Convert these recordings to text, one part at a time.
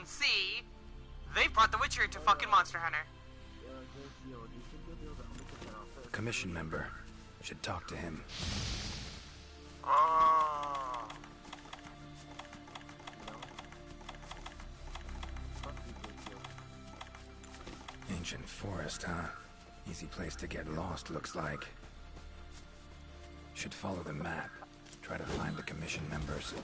can see, they brought The Witcher to fucking Monster Hunter. Commission member. Should talk to him. Oh. Ancient forest, huh? Easy place to get lost, looks like. Should follow the map. Try to find the commission members.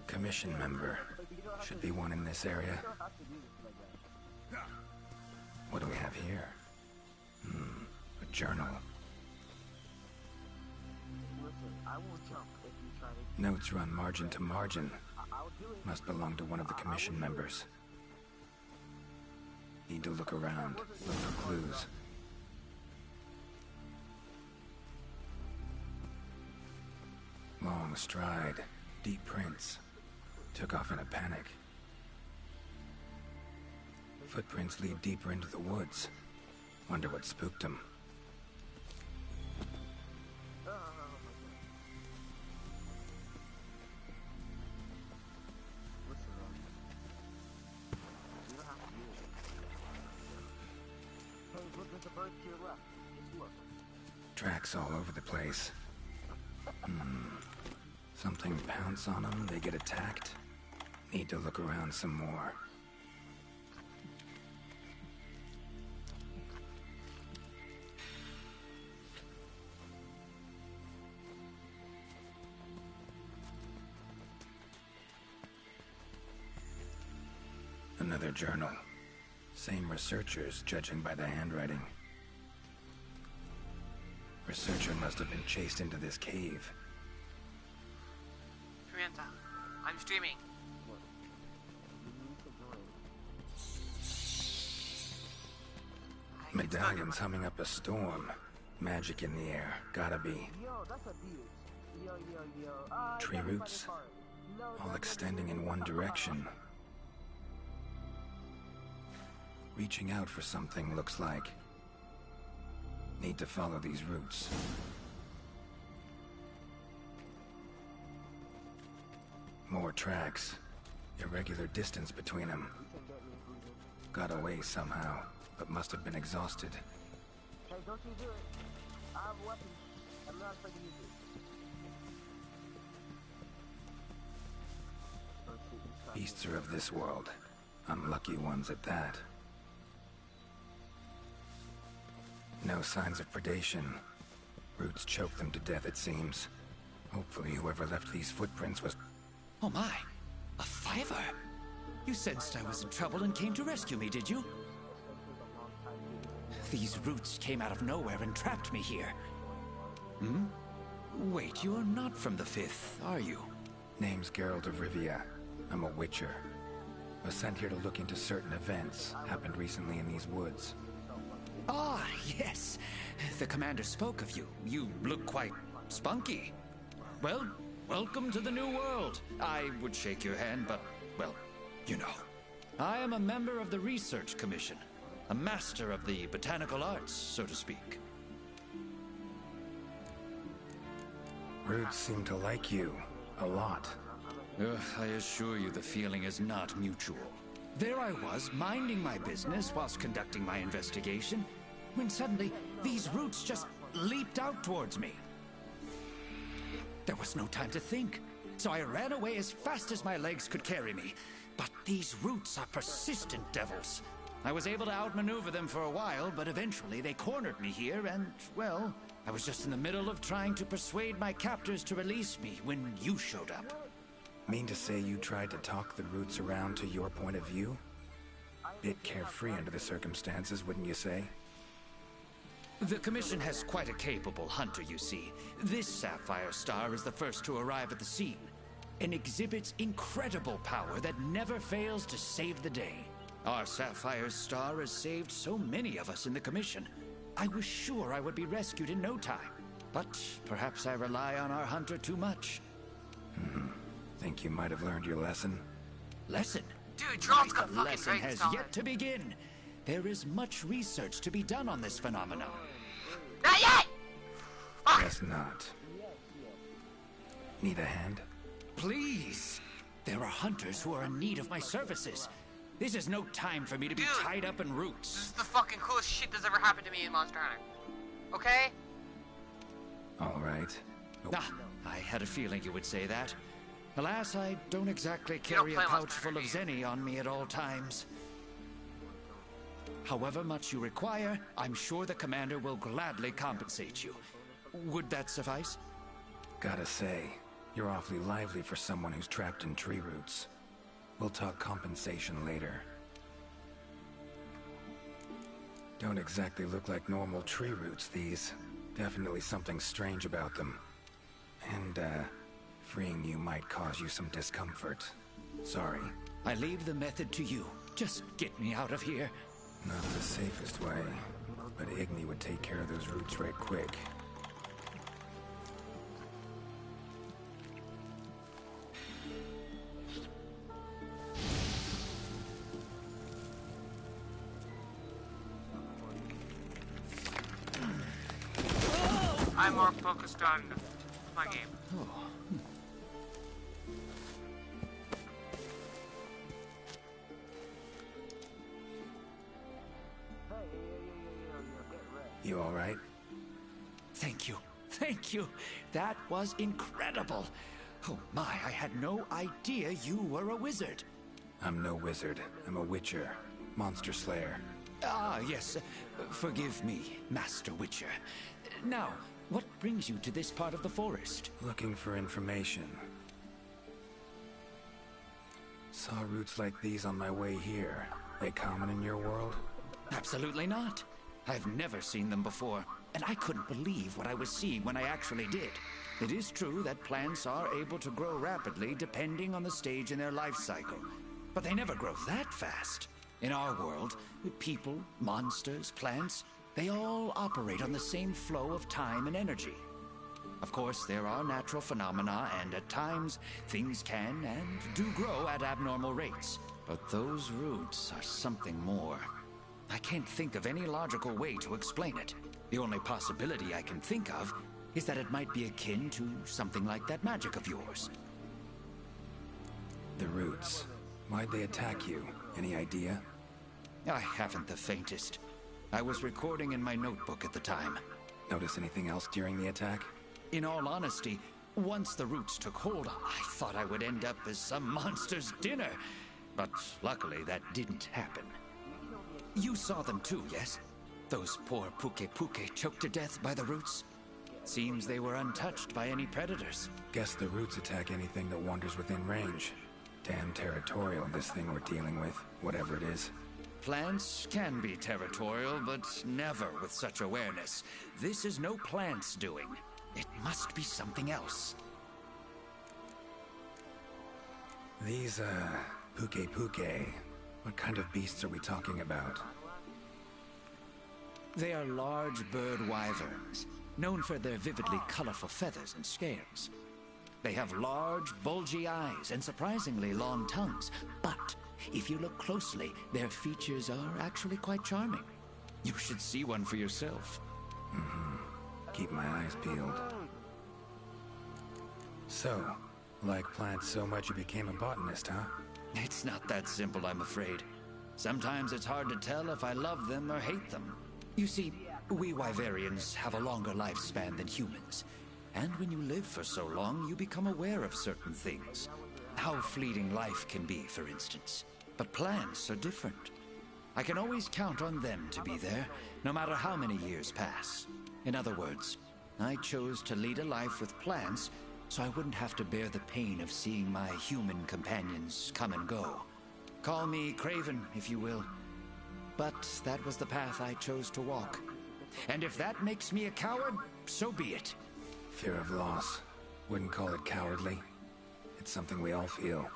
Commission member. Should be one in this area. What do we have here? A journal. Notes run margin to margin. Must belong to one of the commission members. Need to look around, look for clues. Long stride, deep prints. Took off in a panic. Footprints lead deeper into the woods. Wonder what spooked him. Tracks all over the place. Something pounce on them, they get attacked. Need to look around some more. Another journal. Same researchers, judging by the handwriting. Researcher must have been chased into this cave. Pimienta, I'm streaming. Medallions humming up a storm. Magic in the air. Gotta be. Tree roots. All extending in one direction. Reaching out for something, looks like. Need to follow these roots. More tracks. Irregular distance between them. Got away somehow, but must have been exhausted. Hey, don't you do it. I have a weapon. I'm not afraid to use it. Beasts are of this world. Unlucky ones at that. No signs of predation. Roots choke them to death, it seems. Hopefully whoever left these footprints was... Oh my! A fiver! You sensed I was in trouble and came to rescue me, did you? These roots came out of nowhere and trapped me here. Wait, you're not from the Fifth, are you? Name's Geralt of Rivia. I'm a Witcher. Was sent here to look into certain events happened recently in these woods. Ah, yes. The commander spoke of you. You look quite spunky. Well, welcome to the new world. I would shake your hand, but, well, you know. I am a member of the Research Commission. A master of the botanical arts, so to speak. Roots seem to like you. A lot. I assure you the feeling is not mutual. There I was, minding my business whilst conducting my investigation, when suddenly these roots just leaped out towards me. There was no time to think, so I ran away as fast as my legs could carry me. But these roots are persistent devils. I was able to outmaneuver them for a while, but eventually they cornered me here and, well, I was just in the middle of trying to persuade my captors to release me when you showed up. Mean to say you tried to talk the roots around to your point of view? Bit carefree under the circumstances, wouldn't you say? The Commission has quite a capable hunter, you see. This Sapphire Star is the first to arrive at the scene, and exhibits incredible power that never fails to save the day. Our Sapphire Star has saved so many of us in the Commission. I was sure I would be rescued in no time, but perhaps I rely on our hunter too much. Think you might have learned your lesson? Lesson? Dude, Gerald's got The fucking lesson Dragon's has Talon. yet to begin. There is much research to be done on this phenomenon. Not yet! Fuck! Guess not. Need a hand? Please! There are hunters who are in need of my services. This is no time for me to be Dude. tied up in This roots. is the fucking coolest shit that's ever happened to me in Monster Hunter. Okay? All right. Ah, I had a feeling you would say that. Alas, I don't exactly don't carry a play pouch Monster full of Hunter, do you? Zenny on me at all times. However much you require, I'm sure the commander will gladly compensate you. Would that suffice? Gotta say, you're awfully lively for someone who's trapped in tree roots. We'll talk compensation later. Don't exactly look like normal tree roots, these. Definitely something strange about them. And, freeing you might cause you some discomfort. Sorry. I leave the method to you. Just get me out of here. Not the safest way, but Igni would take care of those roots right quick. I'm more focused on my game. You all right? Thank you. Thank you. That was incredible. Oh my, I had no idea you were a wizard. I'm no wizard. I'm a witcher. Monster slayer. Ah, yes. Forgive me, Master Witcher. Now, what brings you to this part of the forest? Looking for information. Saw roots like these on my way here. They common in your world? Absolutely not. I've never seen them before, and I couldn't believe what I was seeing when I actually did. It is true that plants are able to grow rapidly depending on the stage in their life cycle, but they never grow that fast. In our world, people, monsters, plants, they all operate on the same flow of time and energy. Of course, there are natural phenomena, and at times, things can and do grow at abnormal rates. But those roots are something more. I can't think of any logical way to explain it. The only possibility I can think of is that it might be akin to something like that magic of yours. The roots. Why'd they attack you? Any idea? I haven't the faintest. I was recording in my notebook at the time. Notice anything else during the attack? In all honesty, once the roots took hold, I thought I would end up as some monster's dinner. But luckily, that didn't happen. You saw them too, yes? Those poor Puke choked to death by the roots? Seems they were untouched by any predators. Guess the roots attack anything that wanders within range. Damn territorial, this thing we're dealing with, whatever it is. Plants can be territorial, but never with such awareness. This is no plant's doing. It must be something else. These, Puke, what kind of beasts are we talking about? They are large bird wyverns, known for their vividly colorful feathers and scales. They have large, bulgy eyes and surprisingly long tongues, but if you look closely, their features are actually quite charming. You should see one for yourself. Keep my eyes peeled. So, like plants so much you became a botanist, huh? It's not that simple, I'm afraid. Sometimes it's hard to tell if I love them or hate them. You see, we Wyverians have a longer lifespan than humans. And when you live for so long, you become aware of certain things. How fleeting life can be, for instance. But plants are different. I can always count on them to be there, no matter how many years pass. In other words, I chose to lead a life with plants so I wouldn't have to bear the pain of seeing my human companions come and go. Call me Craven, if you will. But that was the path I chose to walk. And if that makes me a coward, so be it. Fear of loss. Wouldn't call it cowardly. It's something we all feel.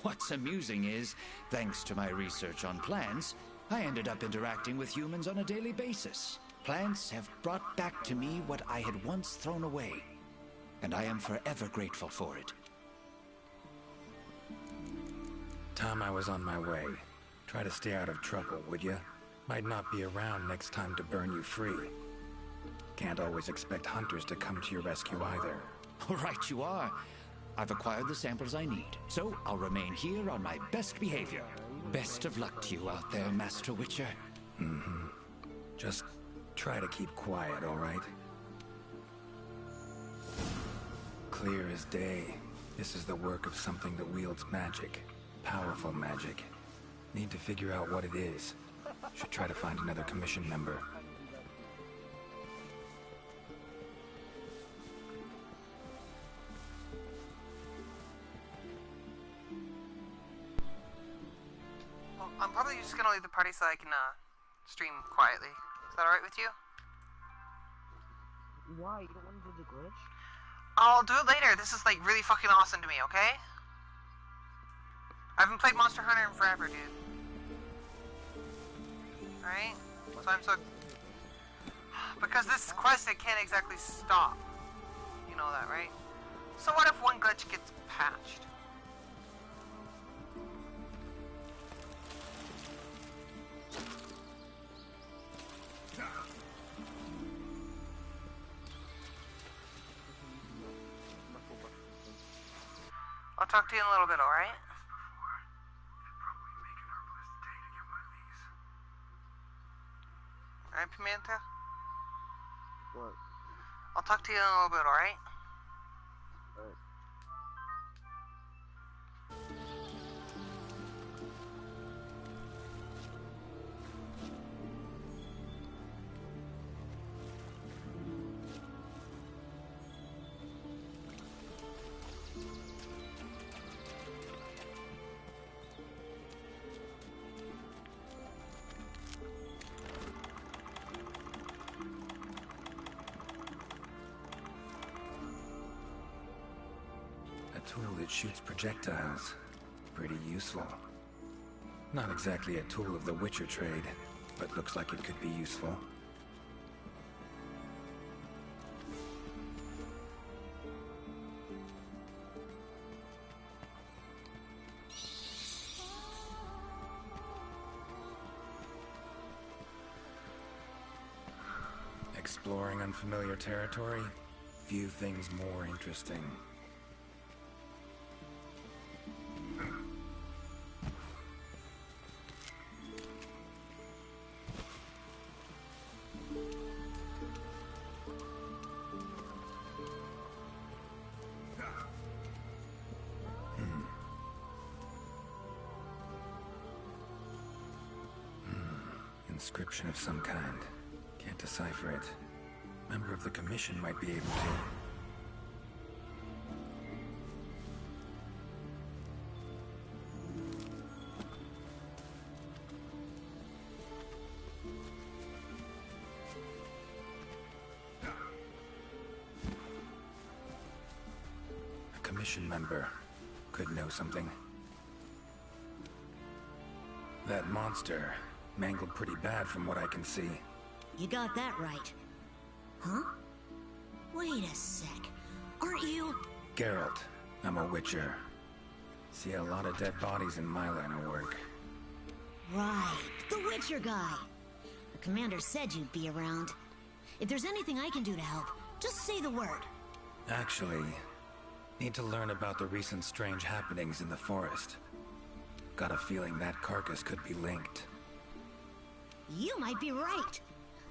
What's amusing is, thanks to my research on plants, I ended up interacting with humans on a daily basis. Plants have brought back to me what I had once thrown away, and I am forever grateful for it. time I was on my way. Try to stay out of trouble, would ya? Might not be around next time to burn you free. Can't always expect hunters to come to your rescue either. Right you are. I've acquired the samples I need, so I'll remain here on my best behavior. Best of luck to you out there, Master Witcher. Mm-hmm. Just try to keep quiet, all right? Clear as day. This is the work of something that wields magic. Powerful magic. Need to figure out what it is. Should try to find another commission member. Well, I'm probably just gonna leave the party so I can, stream quietly. Is that alright with you? Why? You don't want to do the glitch? I'll do it later. This is, like, really fucking awesome to me, okay? I haven't played Monster Hunter in forever, dude. Right? So I'm so... Because this quest, it can't exactly stop. You know that, right? So what if one glitch gets patched? I'll talk to you in a little bit, alright? Alright, Pimenta? What? I'll talk to you in a little bit, alright? Alright. A tool that shoots projectiles. Pretty useful. Not exactly a tool of the Witcher trade, but looks like it could be useful. Exploring unfamiliar territory? Few things more interesting. Inscription of some kind. Can't decipher it. Member of the Commission might be able to. A Commission member could know something. That monster mangled pretty bad from what I can see. You got that right. Huh? Wait a sec. Aren't you... Geralt. I'm a Witcher. See a lot of dead bodies in my line of work. Right. The Witcher guy. The commander said you'd be around. If there's anything I can do to help, just say the word. Actually, need to learn about the recent strange happenings in the forest. Got a feeling that carcass could be linked. You might be right.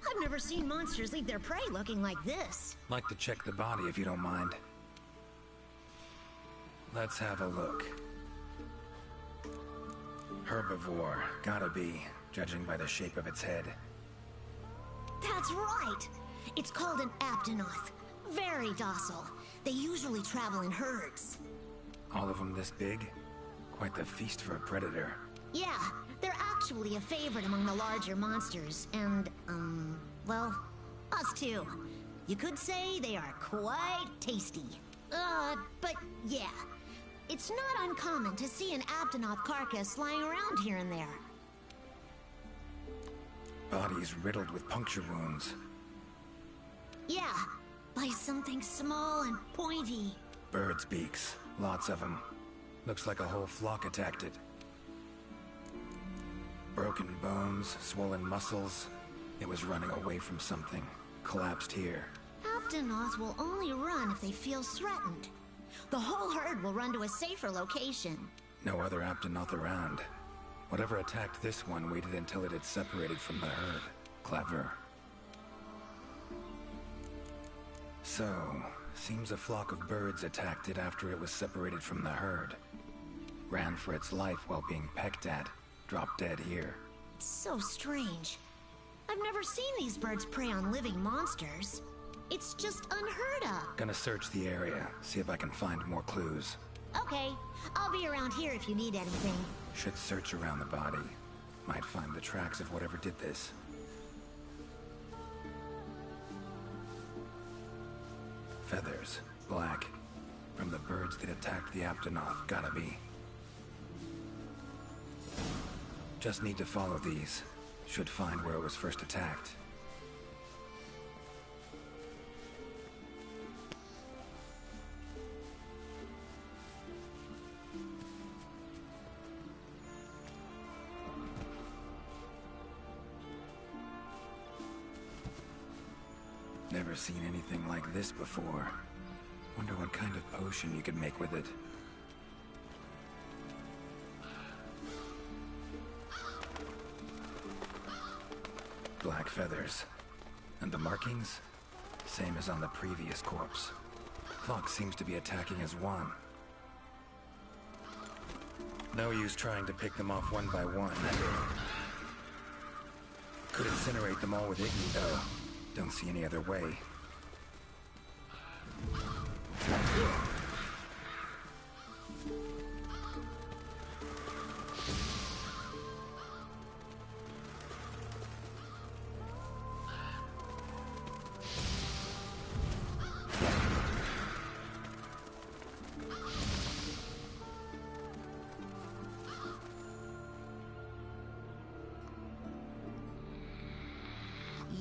I've never seen monsters leave their prey looking like this. Like to check the body if you don't mind. Let's have a look. Herbivore, gotta be, judging by the shape of its head. That's right. It's called an aptonoth. Very docile. They usually travel in herds. All of them this big? Quite the feast for a predator. Yeah, they're actually a favorite among the larger monsters, and, well, us too. You could say they are quite tasty. But yeah, it's not uncommon to see an aptonoth carcass lying around here and there. Bodies riddled with puncture wounds. Yeah, by something small and pointy. Birds' beaks, lots of them. Looks like a whole flock attacked it. Broken bones, swollen muscles. It was running away from something. Collapsed here. Aptonoth will only run if they feel threatened. The whole herd will run to a safer location. No other Aptonoth around. Whatever attacked this one waited until it had separated from the herd. Clever. So, seems a flock of birds attacked it after it was separated from the herd. Ran for its life while being pecked at. Dropped dead here. It's so strange. I've never seen these birds prey on living monsters. It's just unheard of. Gonna search the area, see if I can find more clues. Okay, I'll be around here if you need anything. Should search around the body. Might find the tracks of whatever did this. Feathers, black. From the birds that attacked the Aptonoth, gotta be. Just need to follow these. Should find where it was first attacked. Never seen anything like this before. Wonder what kind of potion you could make with it. Black feathers. And the markings? Same as on the previous corpse. Flock seems to be attacking as one. No use trying to pick them off one by one. Could incinerate them all with Igni, though. Don't see any other way.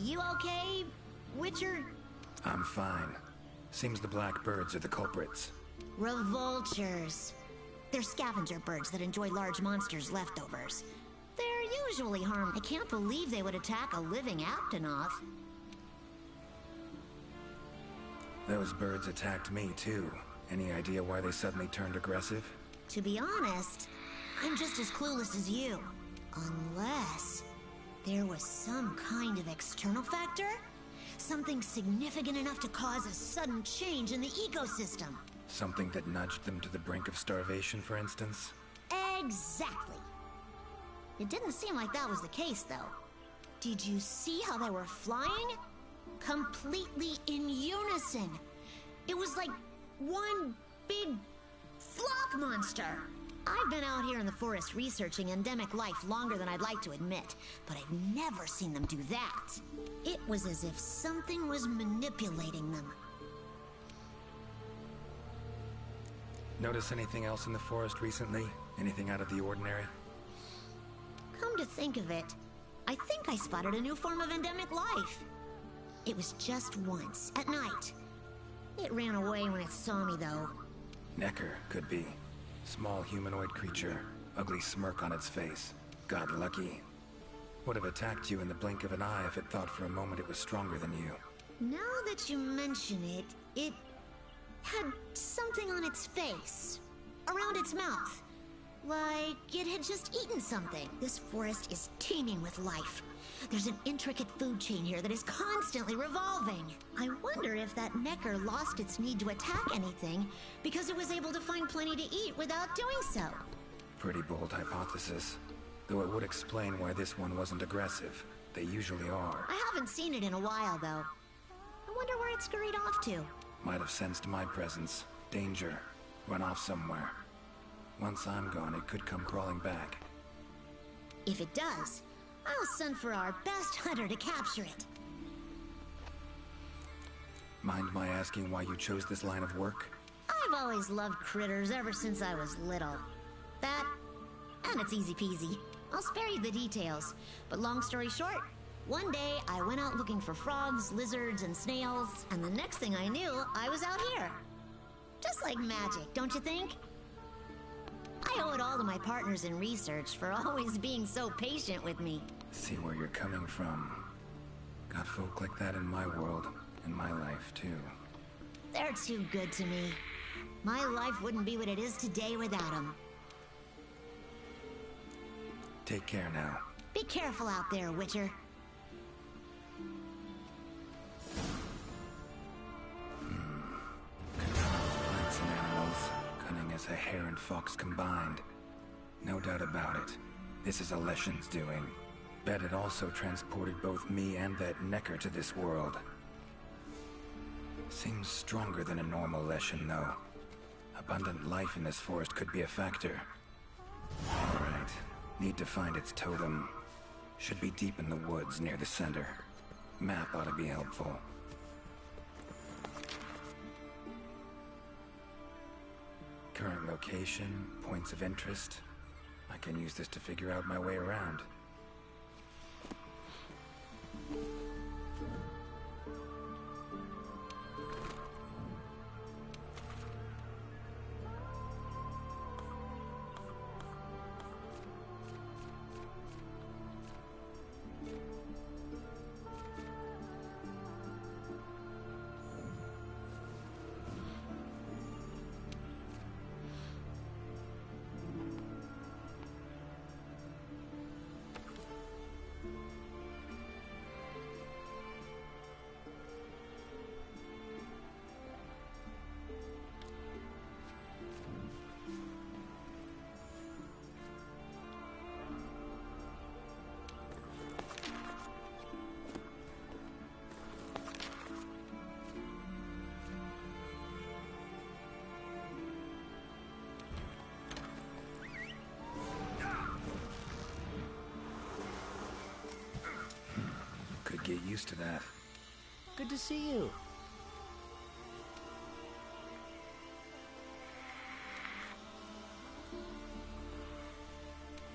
You okay, Witcher? I'm fine. Seems the black birds are the culprits. Revoltures. They're scavenger birds that enjoy large monsters' leftovers. They're usually harmless. I can't believe they would attack a living Aptonoth. Those birds attacked me, too. Any idea why they suddenly turned aggressive? To be honest, I'm just as clueless as you. Unless there was some kind of external factor? Something significant enough to cause a sudden change in the ecosystem. Something that nudged them to the brink of starvation, for instance? Exactly. It didn't seem like that was the case, though. Did you see how they were flying? Completely in unison. It was like one big flock monster. I've been out here in the forest researching endemic life longer than I'd like to admit, but I've never seen them do that. It was as if something was manipulating them. Notice anything else in the forest recently? Anything out of the ordinary? Come to think of it, I think I spotted a new form of endemic life. It was just once, at night. It ran away when it saw me, though. Necker, could be. Small humanoid creature, ugly smirk on its face. Got lucky. Would have attacked you in the blink of an eye if it thought for a moment it was stronger than you. Now that you mention it, it had something on its face. Around its mouth. Like it had just eaten something. This forest is teeming with life. There's an intricate food chain here that is constantly revolving. I wonder if that Necker lost its need to attack anything because it was able to find plenty to eat without doing so. Pretty bold hypothesis. Though it would explain why this one wasn't aggressive. They usually are. I haven't seen it in a while, though. I wonder where it scurried off to. Might have sensed my presence. Danger. Run off somewhere. Once I'm gone, it could come crawling back. If it does, I'll send for our best hunter to capture it. Mind my asking why you chose this line of work? I've always loved critters ever since I was little. That, and it's easy peasy. I'll spare you the details, but long story short, one day I went out looking for frogs, lizards, and snails, and the next thing I knew, I was out here. Just like magic, don't you think? I owe it all to my partners in research for always being so patient with me. See where you're coming from. Got folk like that in my world, in my life, too. They're too good to me. My life wouldn't be what it is today without them. Take care now. Be careful out there, Witcher. Plants and animals, cunning as a hare and fox combined. No doubt about it. This is Alession's doing. Bet it also transported both me and that Necker to this world. Seems stronger than a normal Leshen, though. Abundant life in this forest could be a factor. Alright. Need to find its totem. Should be deep in the woods near the center. Map ought to be helpful. Current location, points of interest. I can use this to figure out my way around. Could get used to that. Good to see you.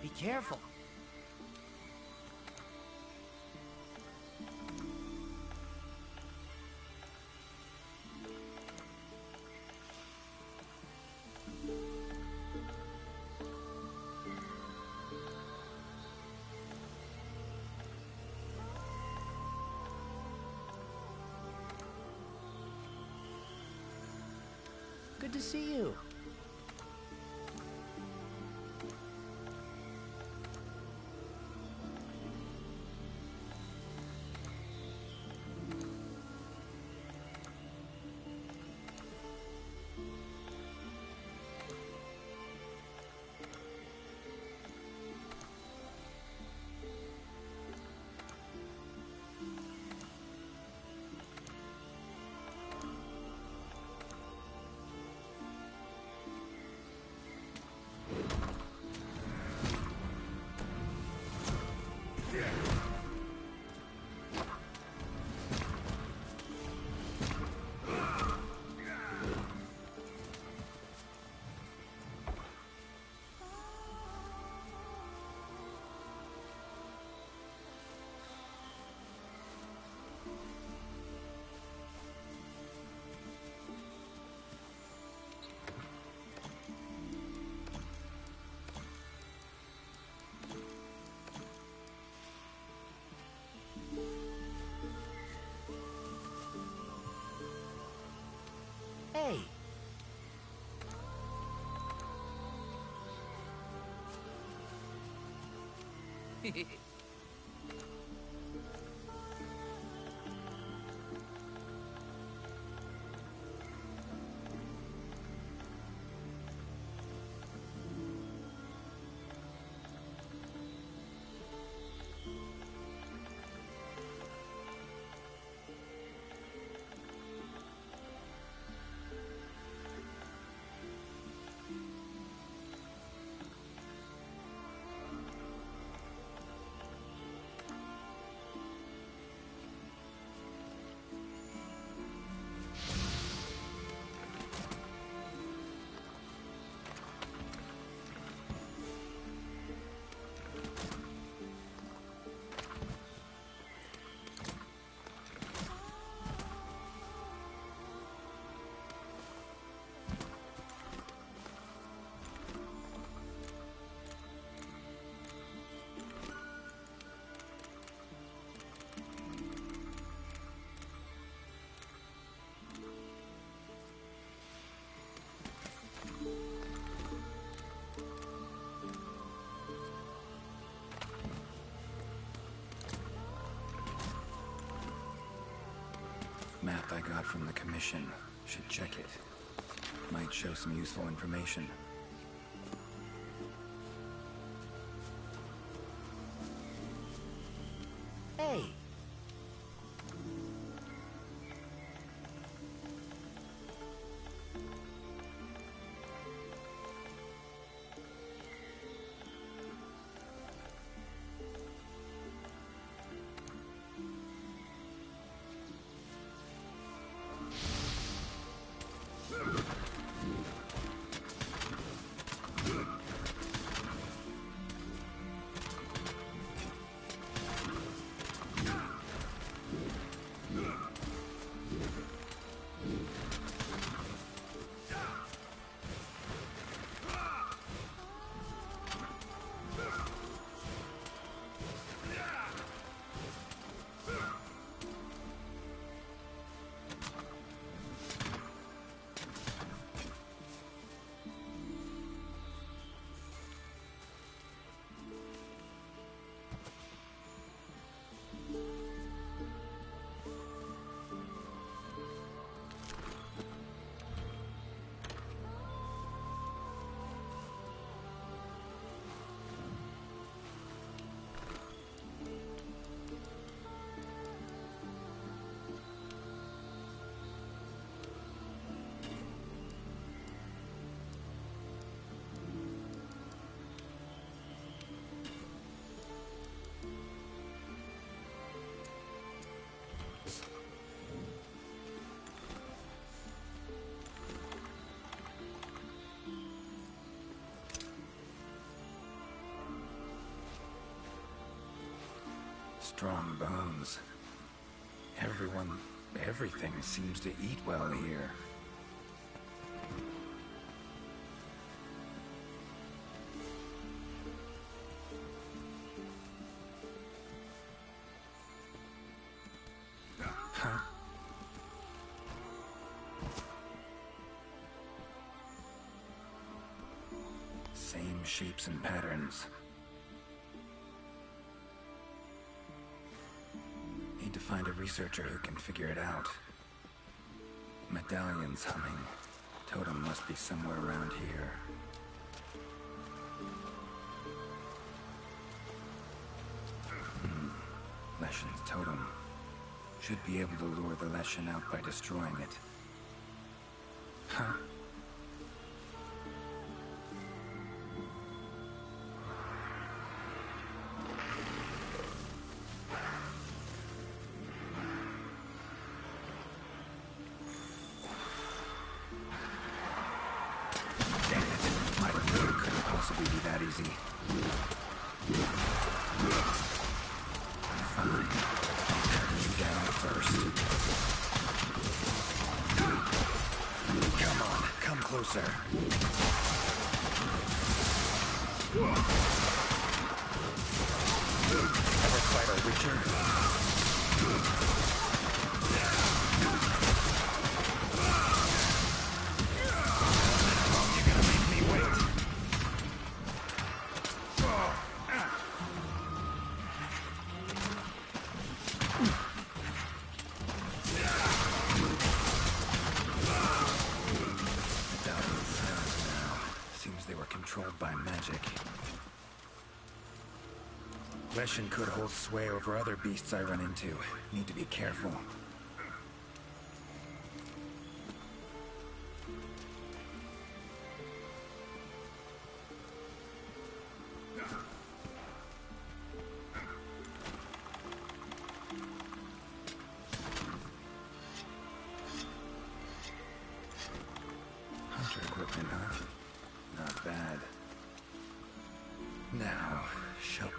Be careful. Good to see you. Hey. script I got from the commission. Should check it. Might show some useful information. Hey, Strong bones. Everything seems to eat well here. Huh? Same shapes and patterns. Need to find a researcher who can figure it out. Medallions humming. Totem must be somewhere around here. Leshen's totem. Should be able to lure the Leshen out by destroying it. Huh? Be that easy. Fine. Turn you down first. Come on, come closer. Ever fight a Witcher? You're gonna make me wait. Controlled by magic. Leshen could hold sway over other beasts I run into. Need to be careful. Hunter equipment, huh? Not bad. Now, show.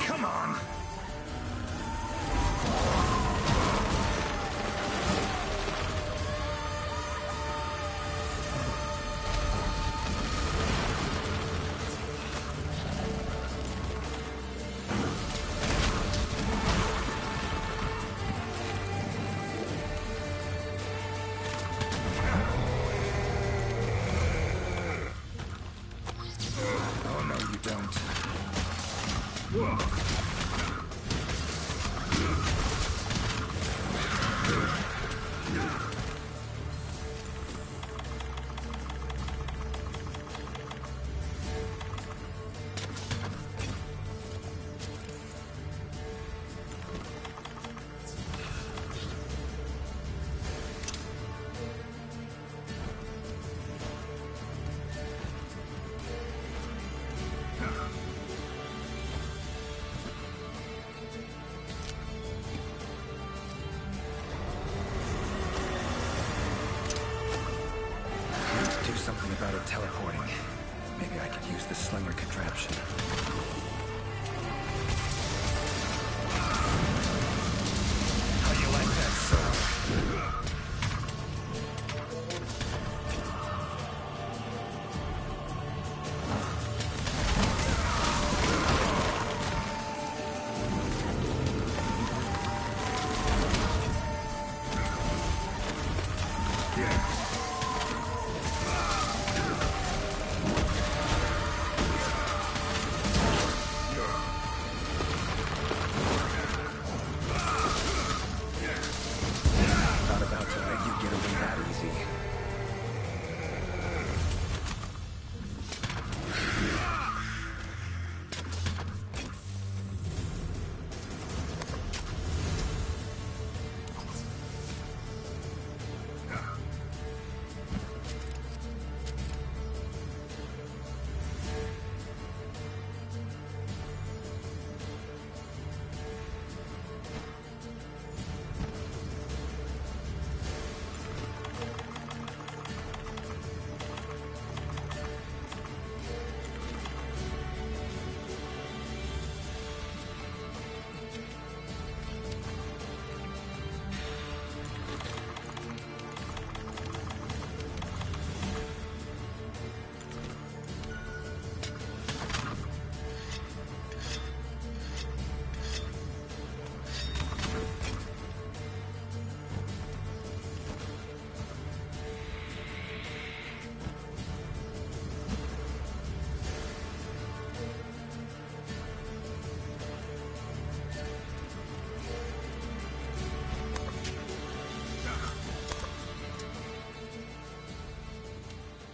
Come on! Oh, no, you don't. Do something about it teleporting. Maybe I could use the slinger contraption. How you like that, sir? Not about to let you get away that easy.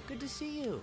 Good to see you.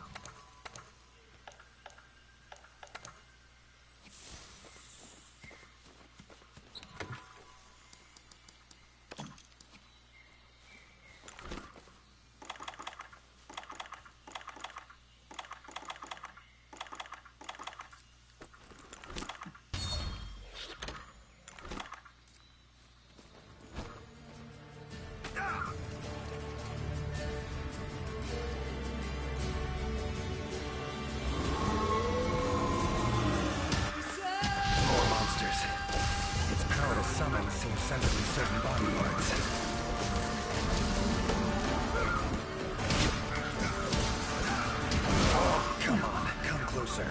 More monsters. Its power to summon seems centered in certain body parts. Oh, come on. Come closer.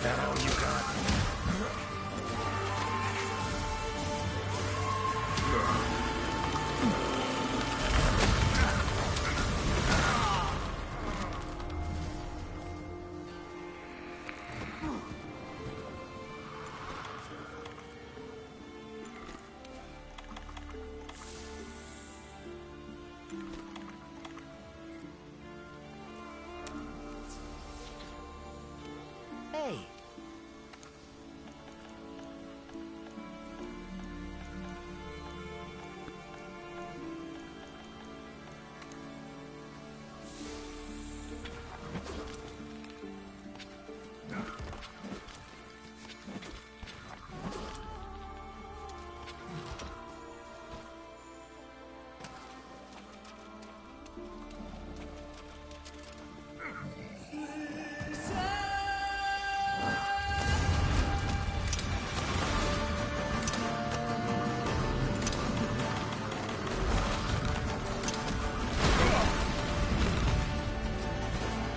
That all you got? Hey.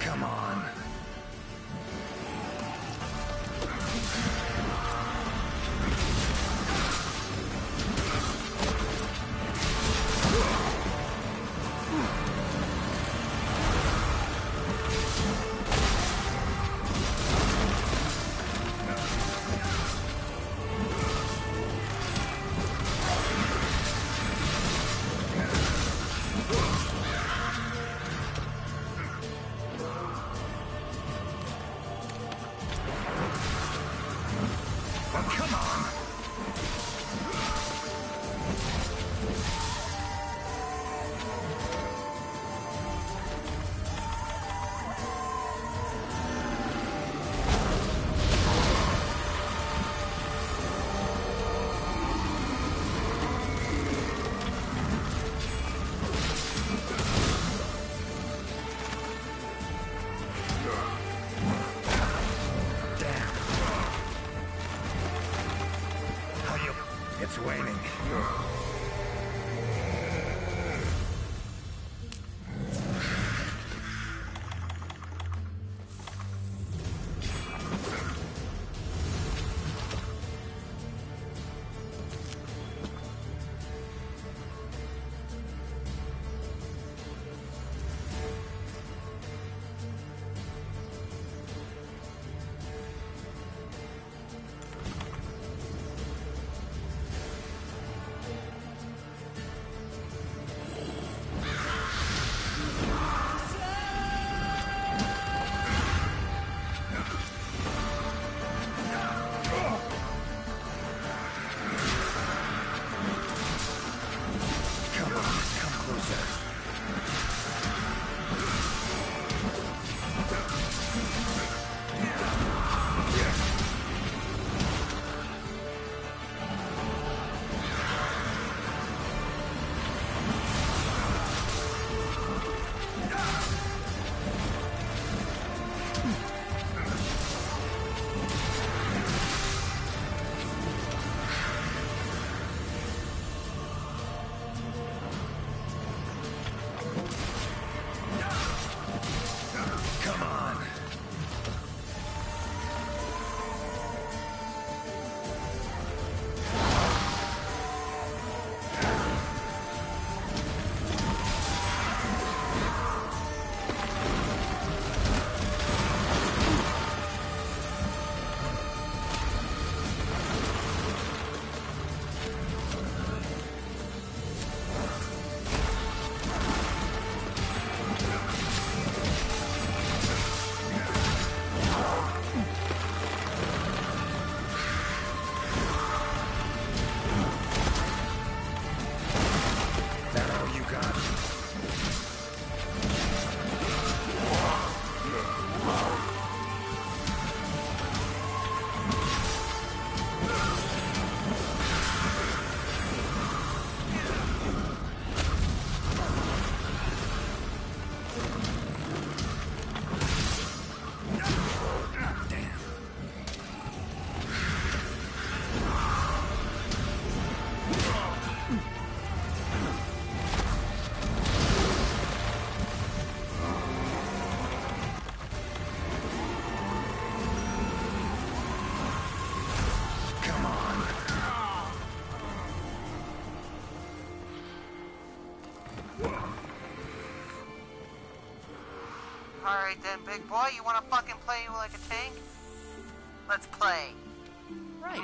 Come on. Come on. It's waning. Alright then, big boy, you wanna fucking play like a tank? Let's play. Right.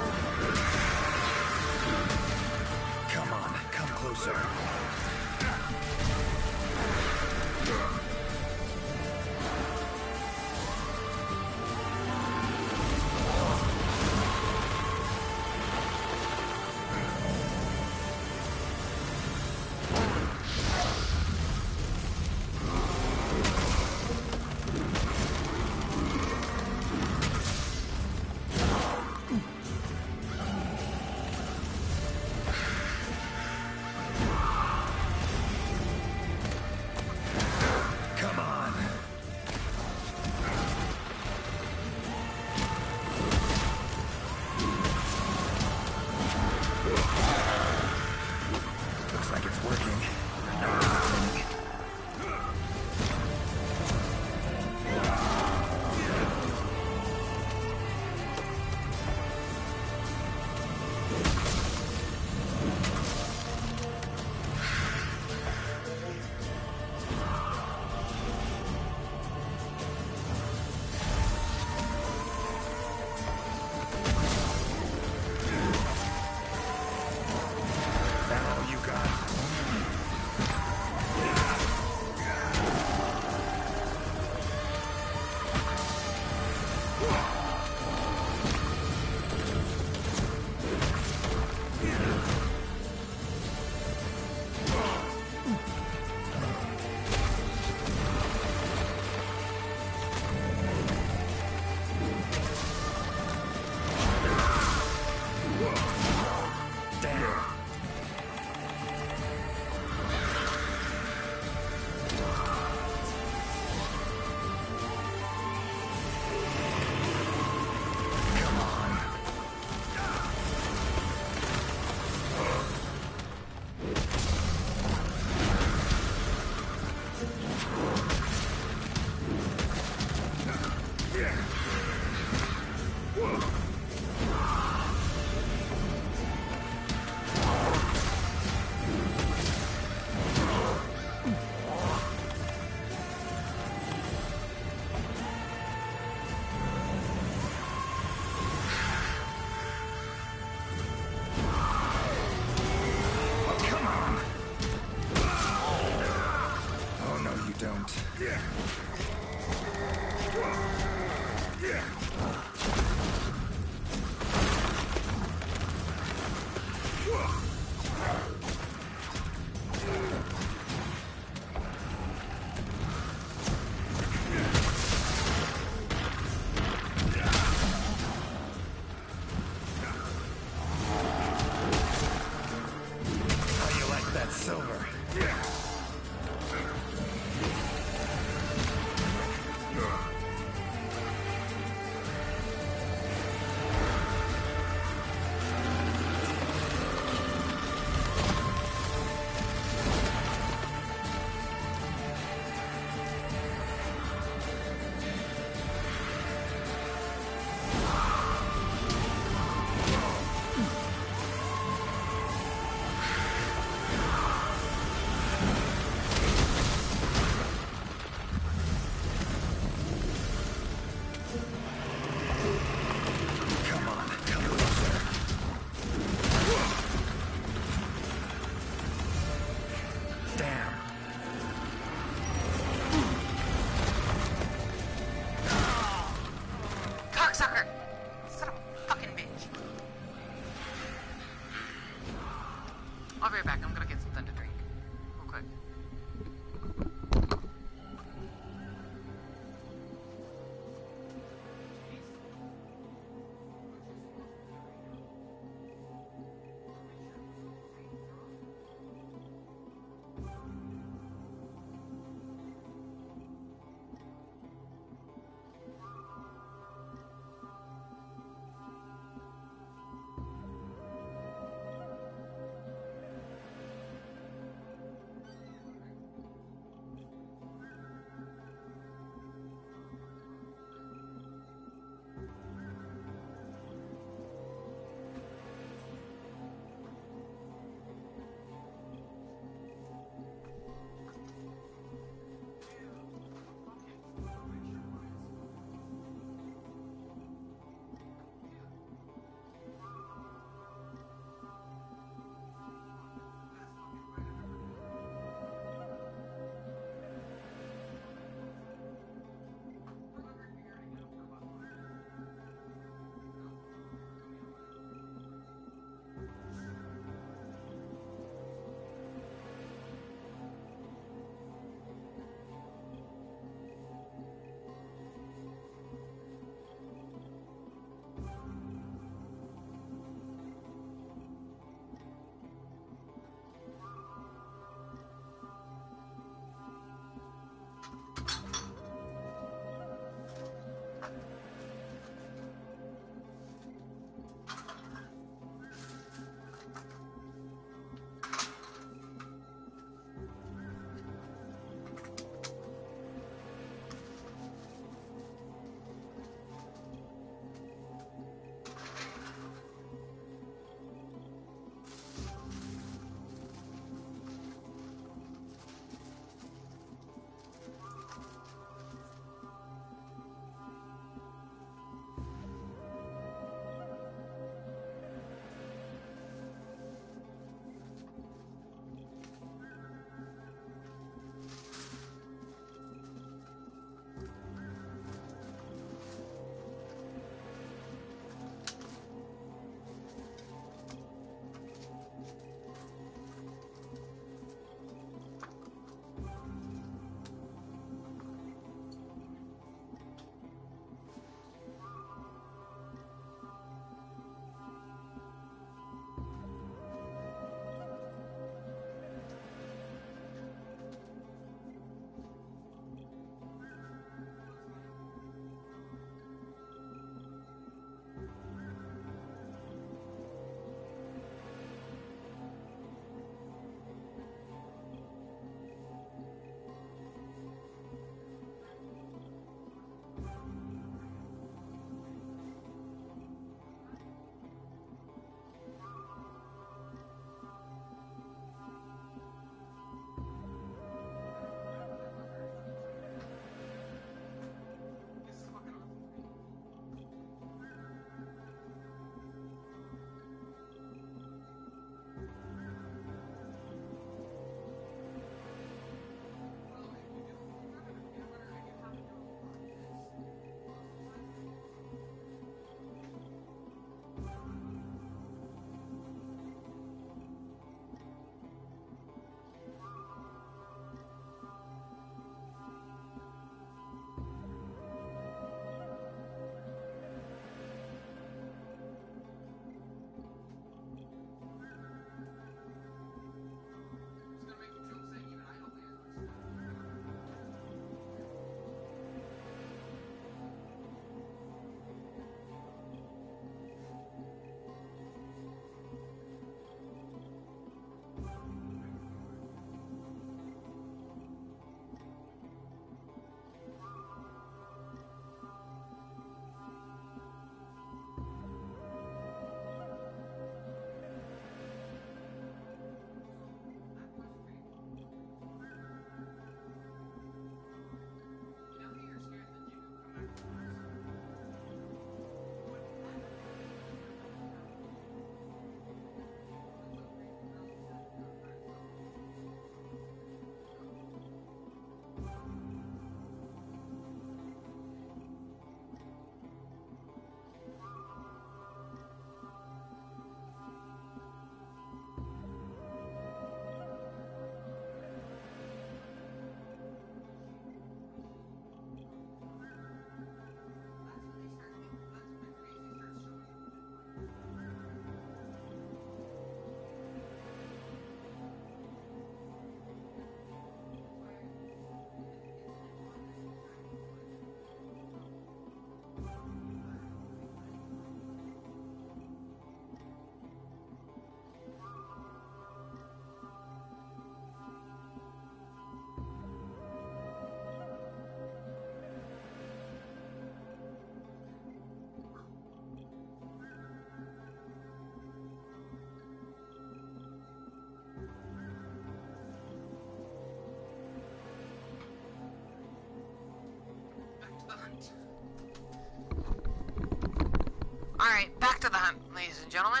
Alright, back to the hunt, ladies and gentlemen.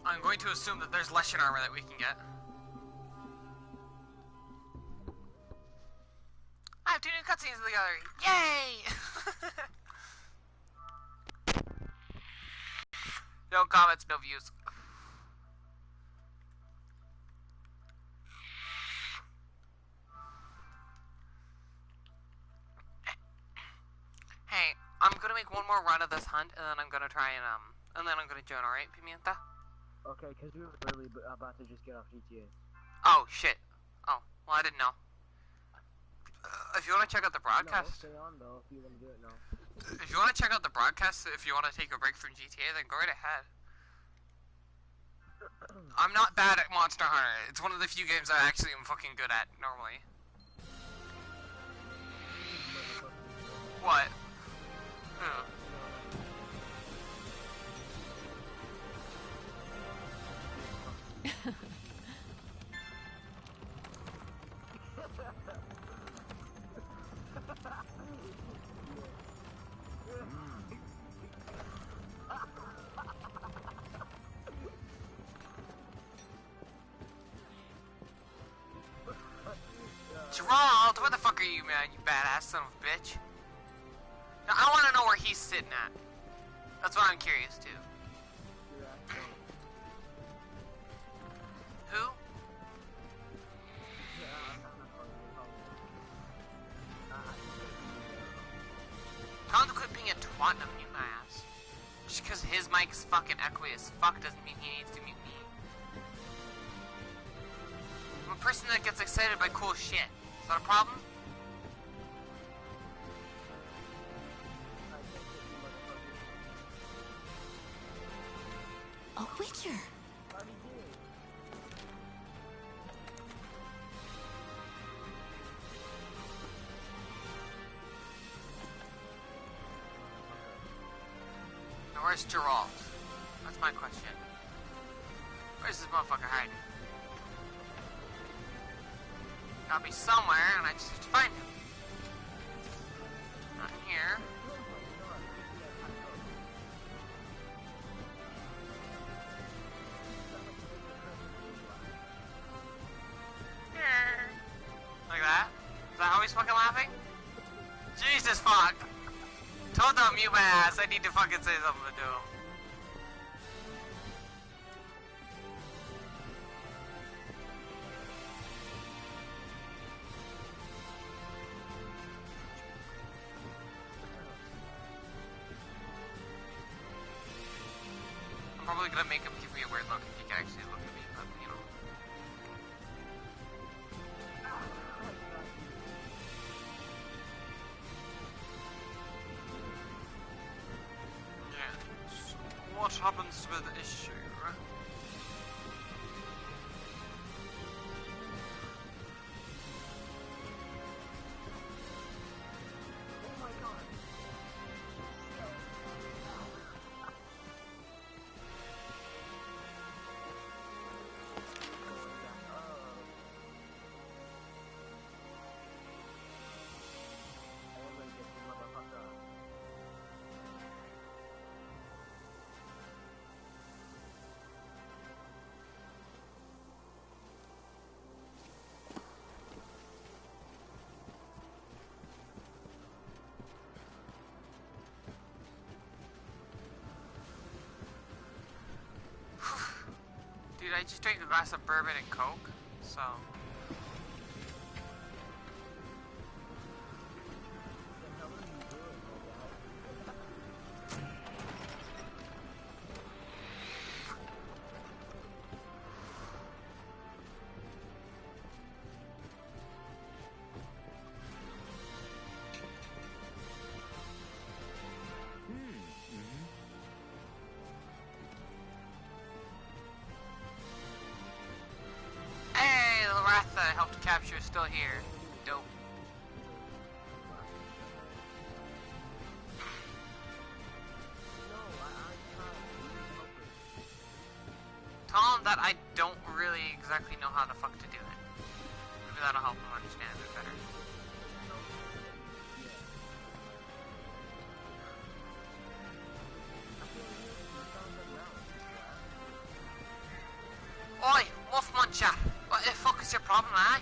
I'm going to assume that there's Leshen armor that we can get. I have 2 new cutscenes in the gallery. Yay! No comments, no views. Hey, I'm gonna make one more run of this hunt, and then I'm gonna try and then I'm gonna join, alright, Pimienta? Okay, because we were really about to just get off GTA. Oh, shit. Oh, well, I didn't know. If you want to check out the broadcast... No, stay on, though, if you want to do it now. If you want to check out the broadcast, if you want to take a break from GTA, then go right ahead. I'm not bad at Monster Hunter. It's one of the few games I actually am fucking good at, normally. What? Ugh. Gerald, where the fuck are you, man? You badass son of a bitch. Now, I want to know where he's sitting at. That's what I'm curious to. Who? Tell him to quit being a twat and mute my ass. Just because his mic's fucking echoey as fuck doesn't mean he needs to mute me. I'm a person that gets excited by cool shit. Is that a problem? A Witcher. Now where's Gerald? That's my question. Where's this motherfucker hiding? Gotta be somewhere, and I just have to find him. Not here. Like that? Is that how he's fucking laughing? Jesus fuck! Told them mute my ass, I need to fucking say something to him. I'm probably gonna make him give me a weird look if he can actually look at me, but you know. Yeah. So what happens with the issue? Dude, I just drank a glass of bourbon and Coke, so... That I helped capture is still here. Dope. Tell him that I don't really exactly know how the fuck to do it. Maybe that'll help him understand it better. problem, eh?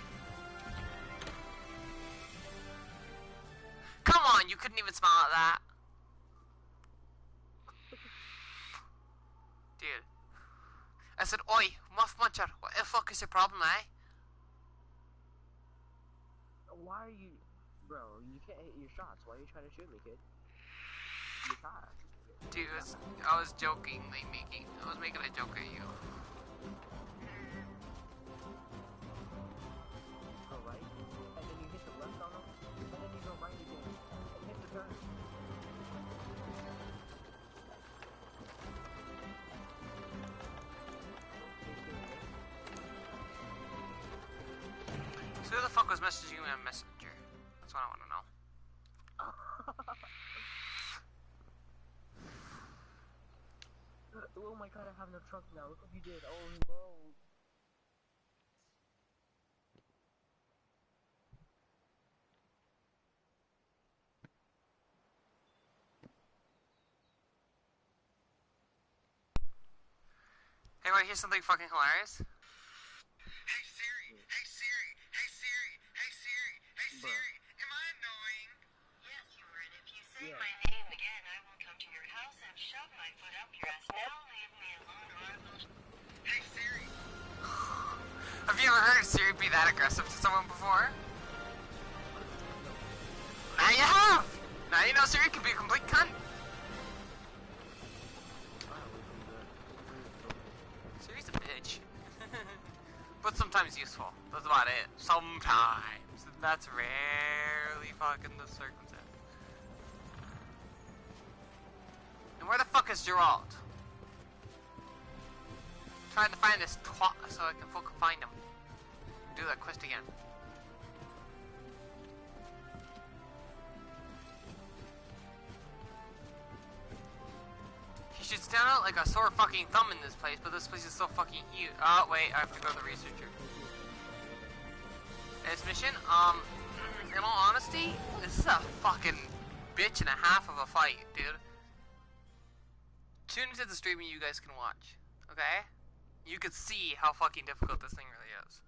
Come on, you couldn't even smile at that. Dude. I said, oi, muff muncher, what the fuck is your problem, eh? Why are you... Bro, you can't hit your shots. Why are you trying to shoot me, kid? You're tired. Dude, I was jokingly making... I was making a joke at you. Go right, and then you hit the left on them, and then you go right again, and hit the turn. So who the fuck was messaging me on Messenger? That's what I want to know. Oh my god, I have no truck now. Look what you did. Oh no. Hey, wanna hear something fucking hilarious? Hey Siri, hey Siri, hey Siri, hey Siri, hey Siri, am I annoying? Yes, you are, and if you say Yeah. my name again, I will come to your house and shove my foot up your ass. Now leave me alone or I will... Hey Siri. Have you ever heard Siri be that aggressive to someone before? Now you have! Now you know Siri can be a complete cunt. Siri's a bitch. But sometimes useful. That's about it. Sometimes. That's rarely fucking the circumstance. And where the fuck is Geralt? Trying to find this twat so I can fucking find him. Do that quest again. He should stand out like a sore fucking thumb in this place, but this place is so fucking huge. Oh, wait, I have to go to the researcher. This mission, in all honesty, this is a fucking bitch and a half of a fight, dude. Tune into the stream and you guys can watch, okay? You could see how fucking difficult this thing really is.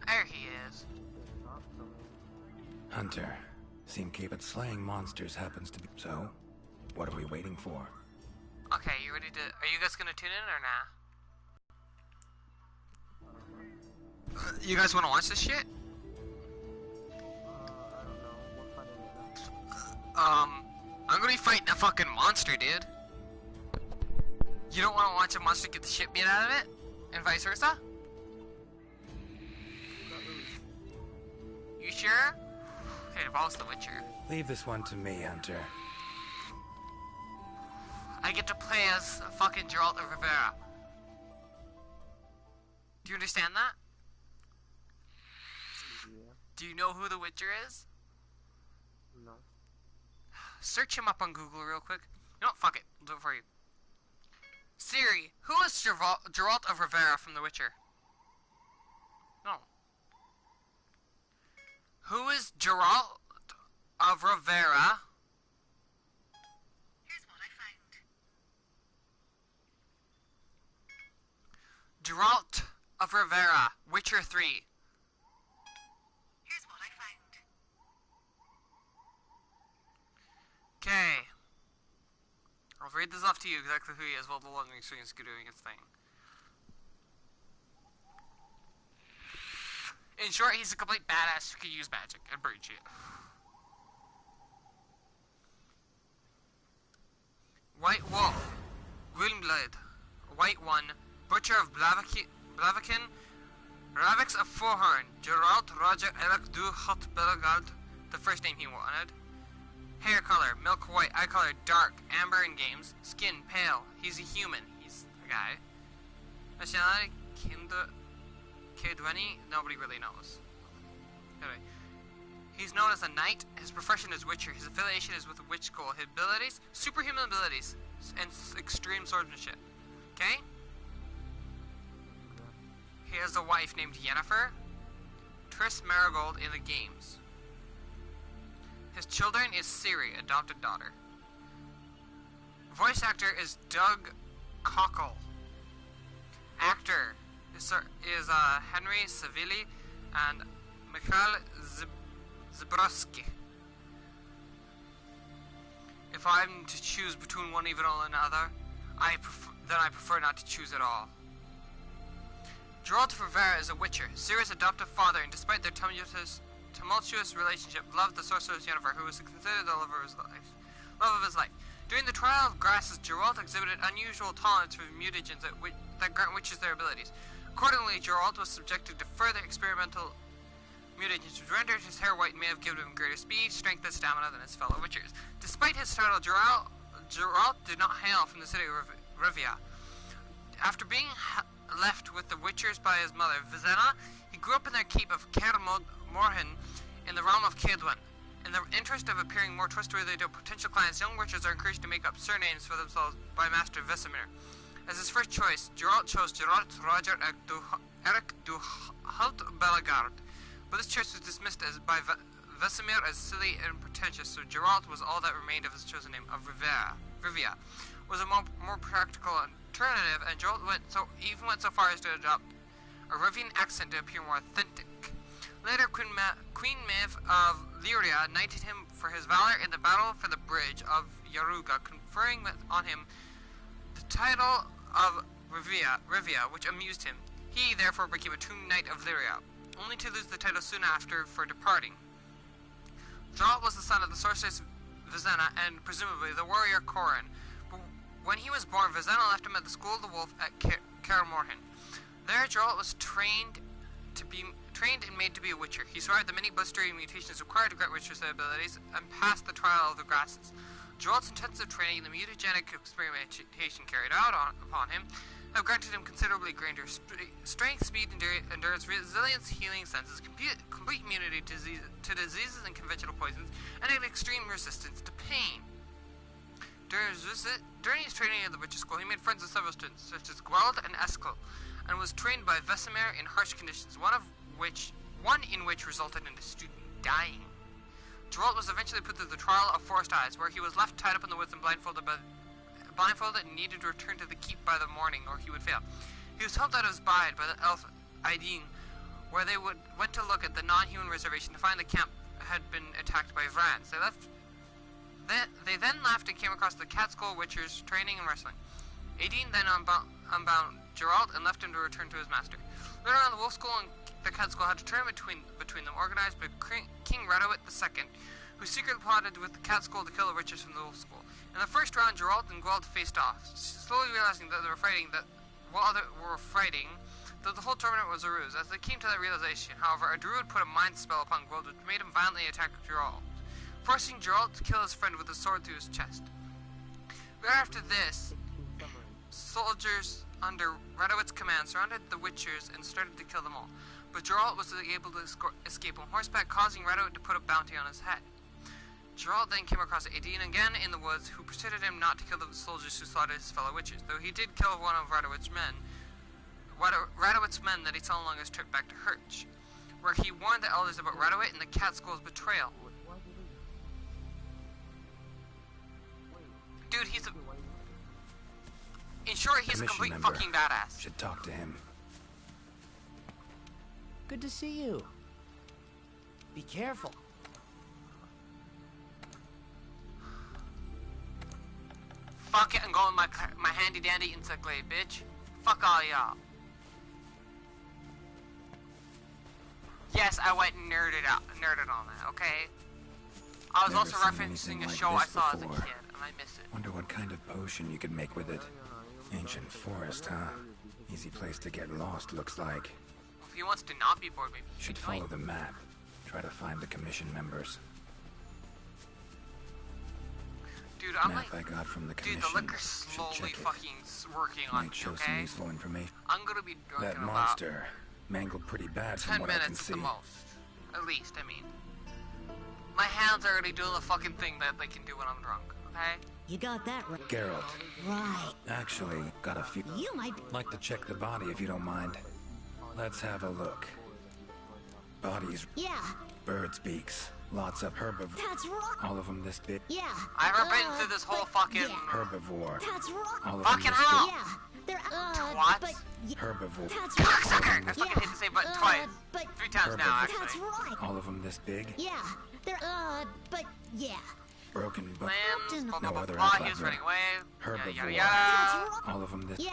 There he is. Hunter. Seemcape at slaying monsters happens to be... So, what are we waiting for? Okay, you ready to... Are you guys gonna tune in or nah? You guys wanna watch this shit? I don't know. What fun is it? I'm gonna be fighting a fucking monster, dude. You don't wanna watch a monster get the shit beat out of it? And vice versa? You sure? It involves The Witcher. Leave this one to me, Hunter. I get to play as fucking Geralt of Rivera. Do you understand that? Yeah. Do you know who The Witcher is? No. Search him up on Google real quick. You know what? Fuck it. I'll do it for you. Siri, who is Geralt of Rivera from The Witcher? No. Who is Geralt of Rivera? Here's what I found. Geralt of Rivera, Witcher 3. Here's what I found. Okay. I'll read this off to you exactly who he is while the loading screen is doing its thing. In short, he's a complete badass who can use magic and burn shit. White Wolf, Gwynblade, White One, Butcher of Blaviken, Ravix of Forhorn, Geralt Roger Elec du Hot Belgard, the first name he wanted. Hair color, milk white, eye color, dark, amber in games, skin, pale, he's a human, he's a guy. Nationality, K20, nobody really knows. Anyway, he's known as a knight, his profession is Witcher, his affiliation is with the Witch School, his abilities, superhuman abilities, and extreme swordsmanship. Okay? He has a wife named Yennefer, Triss Marigold in the games. His children is Ciri, adopted daughter. Voice actor is Doug Cockle. Actor is Henry Savilli and Mikhail Zabrowski. If I'm to choose between one evil and another, I prefer not to choose at all. Geralt of Rivia is a witcher, Ciri's adoptive father, and despite their tumultuous relationship, loved the sorceress Yennefer, who was considered the love of his life. During the trial of grasses, Geralt exhibited unusual tolerance for mutagens that grant witches their abilities. Accordingly, Geralt was subjected to further experimental mutagens, which rendered his hair white and may have given him greater speed, strength, and stamina than his fellow witchers. Despite his title, Geralt did not hail from the city of Rivia. After being left with the witchers by his mother, Vizenna, he grew up in their keep of Kaer Morhen in the realm of Kaedwen. In the interest of appearing more trustworthy to potential clients, young witchers are encouraged to make up surnames for themselves by Master Vesemir. As his first choice, Geralt chose Geralt Roger Eric du Halt Bellegarde, but this choice was dismissed by Vesemir as silly and pretentious, so Geralt was all that remained of his chosen name of Rivia. Was a more practical alternative, and Geralt went so far as to adopt a Rivian accent to appear more authentic. Later, Queen Maeve of Lyria knighted him for his valor in the battle for the bridge of Yaruga, conferring on him the title of Rivia, which amused him. He, therefore, became a true knight of Lyria, only to lose the title soon after for departing. Geralt was the son of the sorceress Vizenna and, presumably, the warrior Corin. But when he was born, Vizenna left him at the School of the Wolf at Kaer Morhen. There, Geralt was trained and made to be a witcher. He survived the many blistering mutations required to grant witchers their abilities and passed the trial of the grasses. Geralt's intensive training and the mutagenic experimentation carried out upon him have granted him considerably greater strength, speed, endurance, resilience, healing senses, complete immunity to diseases and conventional poisons, and an extreme resistance to pain. During his training at the Witcher School, he made friends with several students, such as Gweld and Eskel, and was trained by Vesemir in harsh conditions, one in which resulted in a student dying. Geralt was eventually put through the trial of Forest Eyes, where he was left tied up in the woods and blindfolded and needed to return to the keep by the morning, or he would fail. He was helped out of his bide by the elf Aidin, where they went to look at the non-human reservation to find the camp had been attacked by Vrans. They then left and came across the Catskill Witchers training and wrestling. Aidin then unbound Geralt and left him to return to his master. Later on, the Wolf School and the Catskill had a tournament between them, organized by King Radowit II, who secretly plotted with the Catskill to kill the witches from the Wolf School. In the first round, Geralt and Gweld faced off, slowly realizing that they were fighting, that the whole tournament was a ruse. As they came to that realization, however, a druid put a mind spell upon Gweld, which made him violently attack Geralt, forcing Geralt to kill his friend with a sword through his chest. Right after this, soldiers under Radowit's command surrounded the Witchers and started to kill them all, but Geralt was able to escape on horseback, causing Radowit to put a bounty on his head. Geralt then came across Aidin again in the woods, who persuaded him not to kill the soldiers who slaughtered his fellow witches, though he did kill one of Radowit's men that he saw along his trip back to Hirch, where he warned the elders about Radowit and the Catskill's betrayal. Dude, in short, he's a complete fucking badass. Should talk to him. Good to see you. Be careful. Fuck it and go with my handy dandy insect blade, bitch. Fuck all y'all. Yes, I went and nerded on that, okay? I was also referencing a show I saw as a kid, and I miss it. Wonder what kind of potion you could make with it. Ancient forest, huh? Easy place to get lost, looks like. If he wants to not be bored, maybe he Should follow the map. Try to find the commission members. Dude, I'm map like, I got from the dude, commission. the liquor's slowly fucking working on me, Might show okay? some useful information. I'm gonna be drunk That in about monster mangled pretty bad 10 from what I can minutes see. at the most. At least, I mean. My hands are already doing the fucking thing that they can do when I'm drunk, okay? You got that right. Geralt, Right. actually, got a few. You might. Like to check the body if you don't mind. Let's have a look. bodies. Yeah, Birds' beaks. Lots of herbivores. that's wrong. All of them this big. Yeah. I've never been through this whole fucking Herbivore. That's wrong. All of Fucking them hell! Yeah, they're Twats. but Herbivore. that's Cocksucker! I Yeah, fucking hit the same button twice. But 3 times now, Herbivore. that's actually. right. All of them this big. Yeah, they're but yeah. Broken but Limbs, blah, blah, No blah, other blah. outlet He was there. running away. Yada, Herbivore. yada, That's yada. right. all of them this. Yeah,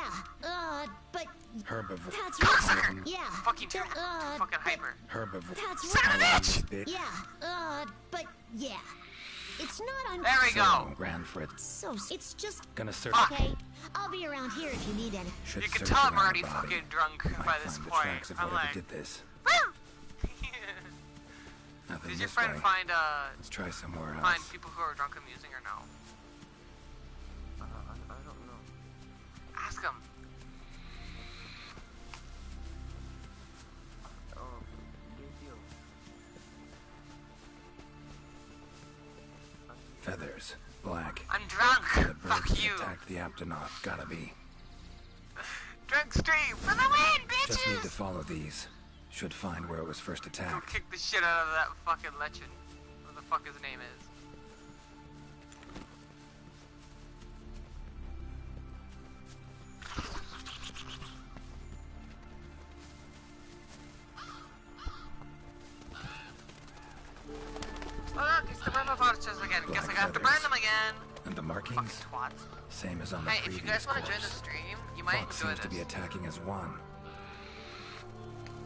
but Herbivore. that's Cocksucker! right. Yeah. Fucking too they're, fucking hyper. Herbivore. That's Son of a All of them bitch! this big. Yeah, but yeah. It's not There we go. So, ran for it. So it's just Gonna search. okay. I'll be around here if you need any. Should You can search tell I'm around already the body. fucking drunk Might by this find the point. tracks of I'm whatever like, did this. woo! Nothing Did your this friend way. find Let's try somewhere else. find people who are drunk amusing or no? I don't know. Ask him. Oh, good deal. Feathers. Black. I'm drunk. The birds Fuck that you. attacked the Aptonaut. Gotta be. Drunk stream for the win, Just need to bitches! follow these. Should find where it was first Go attacked. kick the shit out of that fucking lechin. What the fuck his name is. Oh look, it's the river vultures again. Guess I got to burn feathers. them again. And the Fucking markings? twats. Same as on the Hey, if previous you guys want to join the course. stream, you might Fox enjoy seems to be this. attacking as one.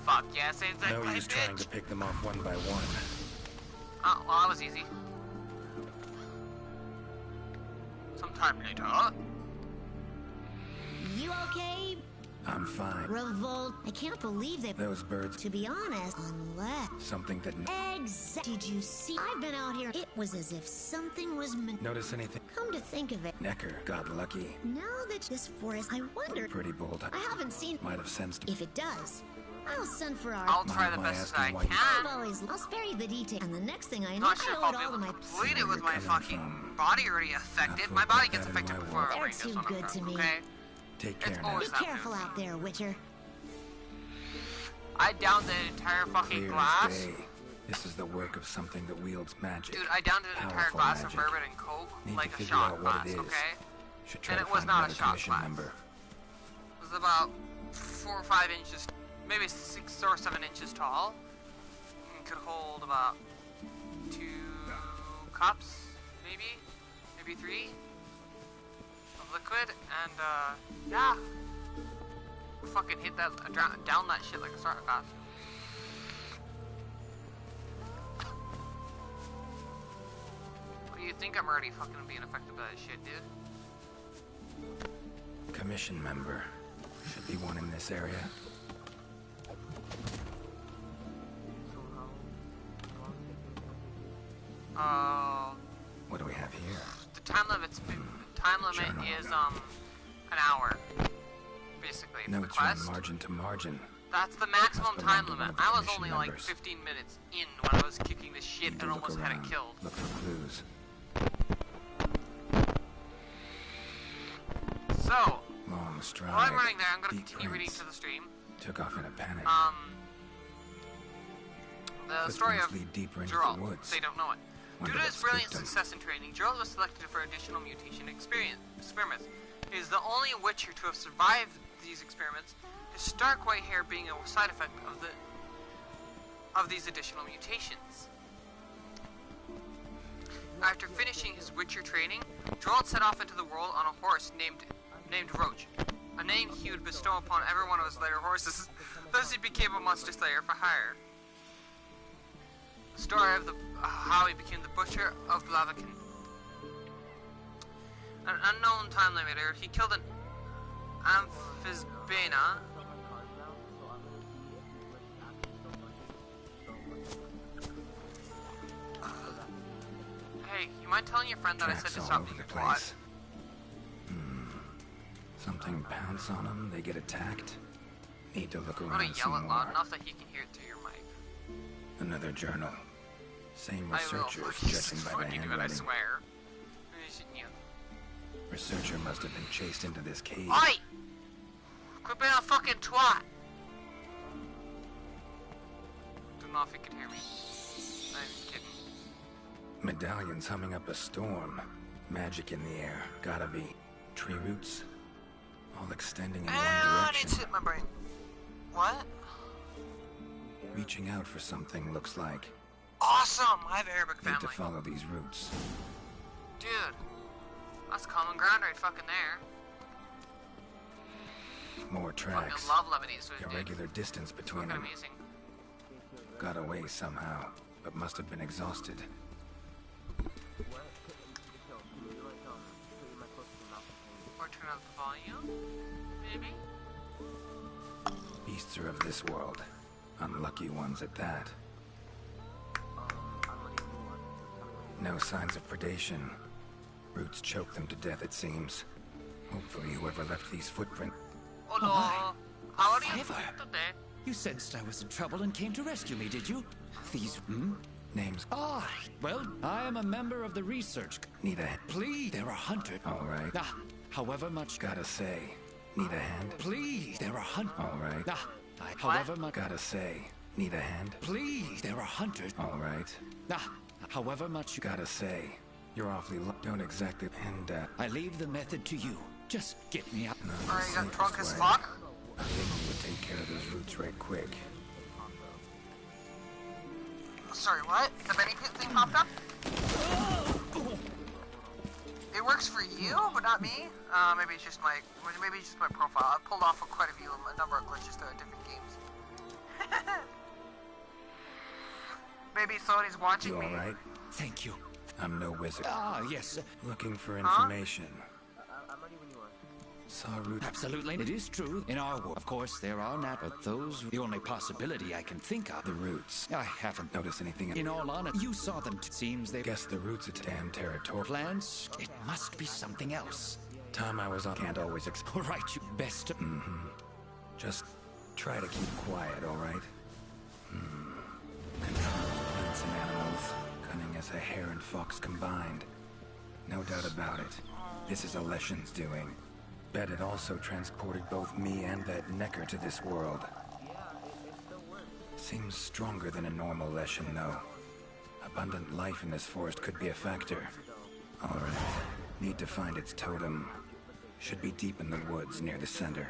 Fuck yeah, say that No my use trying bitch. to pick them off one by one. Oh, well, that was easy. Sometime later. You okay? I'm fine. Revolt. I can't believe they. Those birds. To be honest, unless. Something that. Did you see? I've been out here. It was as if something was. Notice anything? Come to think of it, Necker got lucky. now that this forest, I wonder. Pretty bold. I haven't seen. Might have sensed. If it does, I'll send for our. I'll try Mind the my best that I asking why you- I've can. always. I'll spare you the detail. And the next thing I know, Not sure I if owe I'll it be all to able my. to complete it Where with you're my coming fucking from. body already affected. I've My looked body at gets that in affected my before work. I They're read this too one, good to me. okay? Take care It's now. always Be that careful moves. out there, Witcher. I downed the entire fucking Clear glass. as day. This is the work of something that wields magic. Dude, I downed an entire Powerful glass of magic. bourbon and coke Need like to a figure shot out what glass, it is. okay? Should try And to it was find not a another shot commission glass. member. It was about 4 or 5 inches, maybe 6 or 7 inches tall. And could hold about 2 cups, maybe 3 of liquid. And yeah, fucking hit that, down that shit like a shot glass. What do you think? I'm already fucking being affected by that shit, dude. Commission member. Should be one in this area. So how long did it take? What do we have here? The time limit Journal. is an hour, basically. For the Notes run quest. margin to margin. That's the maximum Must time belong to one limit. of the I was commission only like members. 15 minutes in when I was kicking the shit Need to and look almost had around. it killed. Look for clues. So, Long stride. while I'm running there, I'm gonna deep continue reading prints. to the stream. Took off in a panic. The story of Footprints lead deeper into Geralt. the woods. They don't know it. Wonder Due to what his brilliant spooked him. success in training, Geralt was selected for additional mutation experiments. He is the only Witcher to have survived these experiments, his stark white hair being a side effect of these additional mutations. After finishing his Witcher training, Geralt set off into the world on a horse named Roach, a name he would bestow upon every one of his later horses. Thus he became a monster slayer for hire. The story of how he became the Butcher of Blaviken. An unknown time limiter, he killed an Amphisbaena. Hey, you mind telling your friend that I said Tracks to all stop over being the a twat? place. Something pounce on them, they get attacked. Need to look I'm gonna around yell some it loud more. enough that he can hear it through your mic. Another journal. Same I will researchers, fucking judging by the fucking do it, I handwriting. swear. Maybe shouldn't you? Researcher must have been chased into this cave. Oi! Quit being a fucking twat! don't know if he could hear me. Not even kidding. Medallions humming up a storm. Magic in the air. Gotta be. Tree roots. All extending in one I need direction. to hit my brain. What? Reaching out for something looks like. Awesome! I have Arabic Need to family. follow these roots. Dude. That's common ground right fucking there. More Fucking tracks. love Lebanese food, dude. Irregular distance between Fucking them. amazing. Got away somehow, but must have been exhausted. What? Can you like put my close to the mouth thing? Or turn up the volume? Maybe? Beasts are of this world. Unlucky ones at that. I'm ready for one. No signs of predation. Roots choke them to death, it seems. Hopefully whoever left these footprints... Hello. my. How are you Ever. today? You sensed I was in trouble and came to rescue me, did you? These, Names... Ah, well, I am a member of the research. Need a hand. Please, there are hundred. Alright. However much. Gotta say. Need a hand? Please, there are hundred. Alright. However much. Gotta say. Need a hand? Please, there are hundred. Alright. However much. Gotta say. You're awfully don't exactly... And, I leave the method to you. Just get me out. not the Alright, you got safest drunk as way. fuck? I think you would take care of those roots right quick. Sorry, what? The Benny Pit thing popped up? It works for you, but not me? Maybe it's just my profile. I've pulled off quite a number of glitches throughout different games. Maybe Sony's watching You me. alright? Thank you. I'm no wizard. Yes. Looking for information. I'm ready when you are. Saw root... Absolutely. It is true. In our world, of course, there are not, but those the only possibility I can think of. The roots. I haven't. Notice anything... In all honesty, you saw them. Seems they Guess the roots are damn territorial. plants. It must be something else. Time I was on... Can't always All right, you best. Just try to keep quiet, alright? Controls plants and animals. Cunning as a hare and fox combined. No doubt about it. This is Aleshin's doing. Bet it also transported both me and that Necker to this world. Seems stronger than a normal Leshin, though. Abundant life in this forest could be a factor. Alright. Need to find its totem. Should be deep in the woods near the center.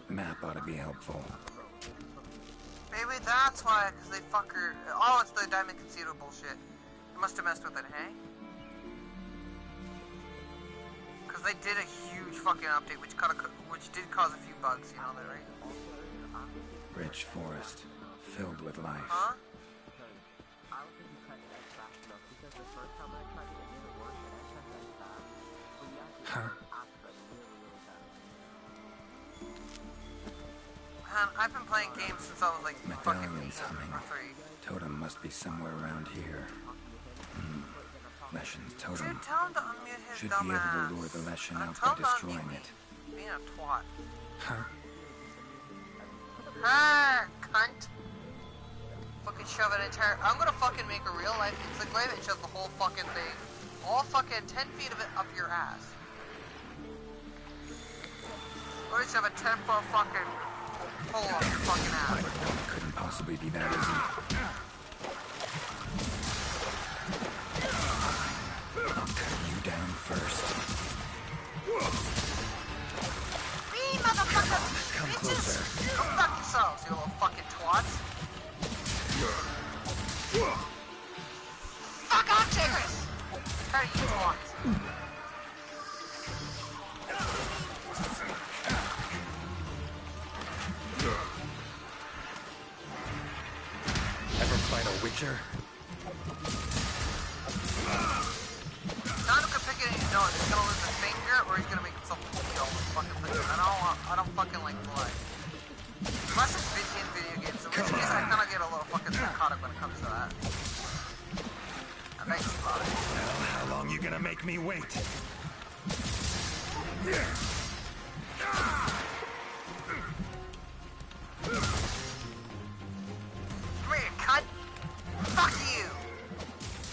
Map ought to be helpful. Maybe that's why, because they fucker... Oh, it's the Diamond Concealer bullshit. They must have messed with it, hey? Because they did a huge fucking update, which did cause a few bugs, you know that, right? Rich forest. Filled with life. Huh? I don't think you tried to X fast enough because the first time I tried it, it didn't work and I tried to X fast. But you actually Huh? asked like really fast. Man, I've been playing games since I was like fucking Medallions humming. or 3. Totem must be somewhere around here. Leshin's totem. Dude, tell him to unmute his Should be able dumbass. to lure the Leshin out Tell by him to destroying unmute it. me. Being a twat. Huh? Ah, cunt. Fucking shove an entire... I'm gonna fucking make a real life encyclopedia and shove the whole fucking thing. All fucking 10 feet of it up your ass. Or just have a 10-foot fucking hole up your fucking I ass. didn't know it couldn't possibly be that easy. I'll cut you down first. Me, motherfucker! Come Bitches! closer. Go fuck yourselves, you little fucking twats. Fuck off, Tigris! Tired of you twats. Ever fight a Witcher? None could pick it, you know, he's gonna lose a finger or he's gonna make himself heal with fucking finger. I don't fucking like blood. Unless it's in video games, in which case I kinda get a little fucking psychotic when it comes to that. That makes me love it. Well, how long you gonna make me wait? Come here, cunt! Fuck you!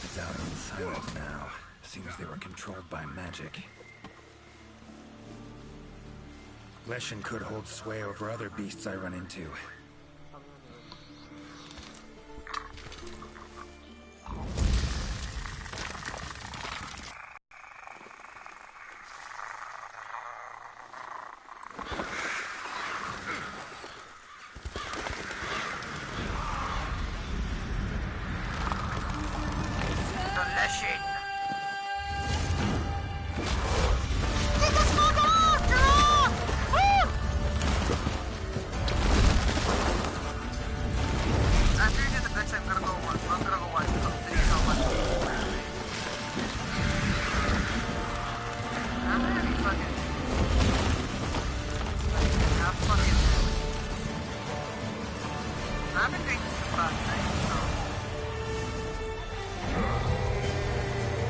Medallion's silent now. Seems they were controlled by magic. Leshin could hold sway over other beasts I run into. Mission. Get the smoke off! You're off! Woo! After you do the glitch, I'm gonna go watch the video on I'm ready, fucking. I've been doing this last night, so.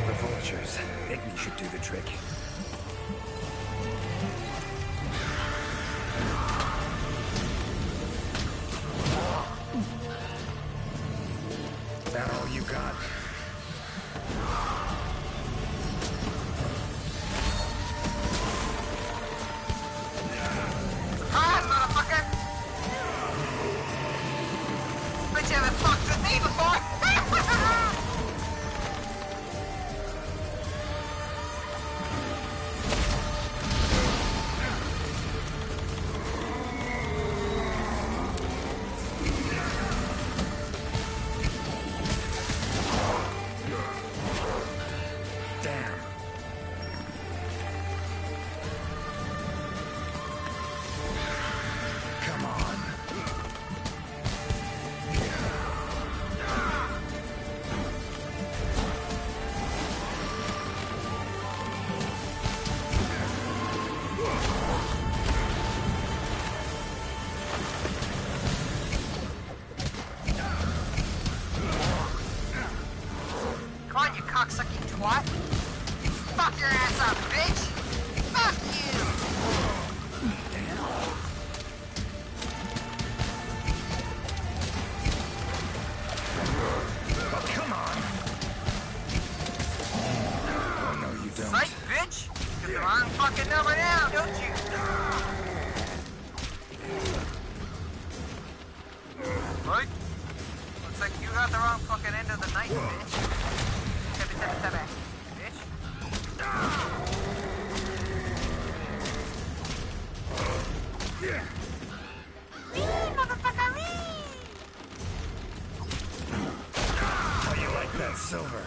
The vultures. Igni should do the trick. Is that all you got? Surprise, motherfucker! Bitch, you haven't fucked with me before! Damn. Come on. Come on, you cocksucking twat! Fuck your ass up, bitch! Fuck you! Oh, come on. Oh, no, you don't. Psych, bitch! You're the wrong fucking number now, don't you? Right? Looks like you got the wrong fucking end of the night, bitch. Bitch. How you like that silver?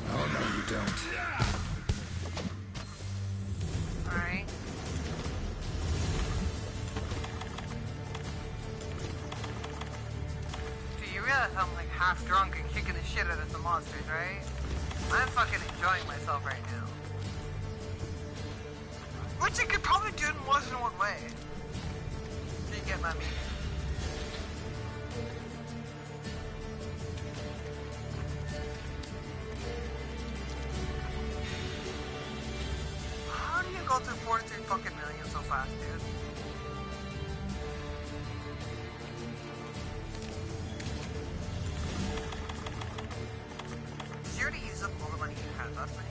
Oh, no, you don't. Alright. Do you realize I'm like half drunk and kicking the shit out of the monsters, right? I'm fucking enjoying myself right now. Which I could probably do in more than one way. Do you get my meaning? How do you go through 43 fucking million so fast, dude? Did you already use up all the money you had last night?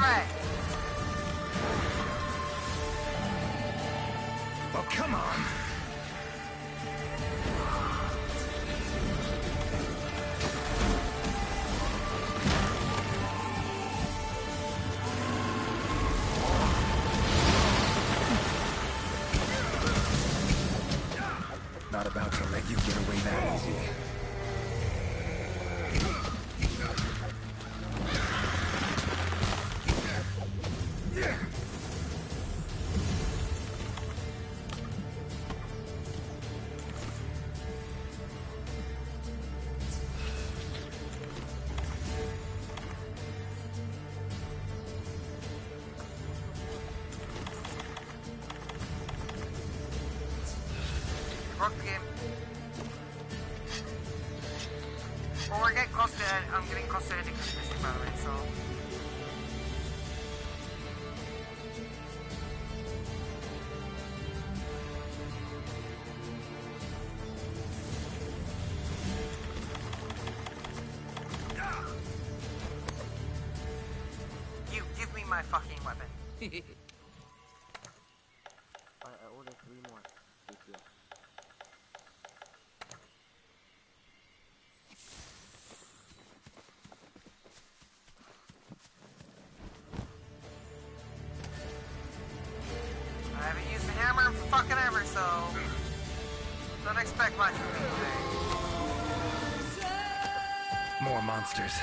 rat. Oh, come on. Not about to let you get away that easy. Broke the game. Well, we're getting close to it. I'm getting close to ending this mission, by the way, so. You give me my fucking weapon. I ordered 3 more. Thank you. I haven't used the hammer in fucking ever, so don't expect much from me today. More monsters.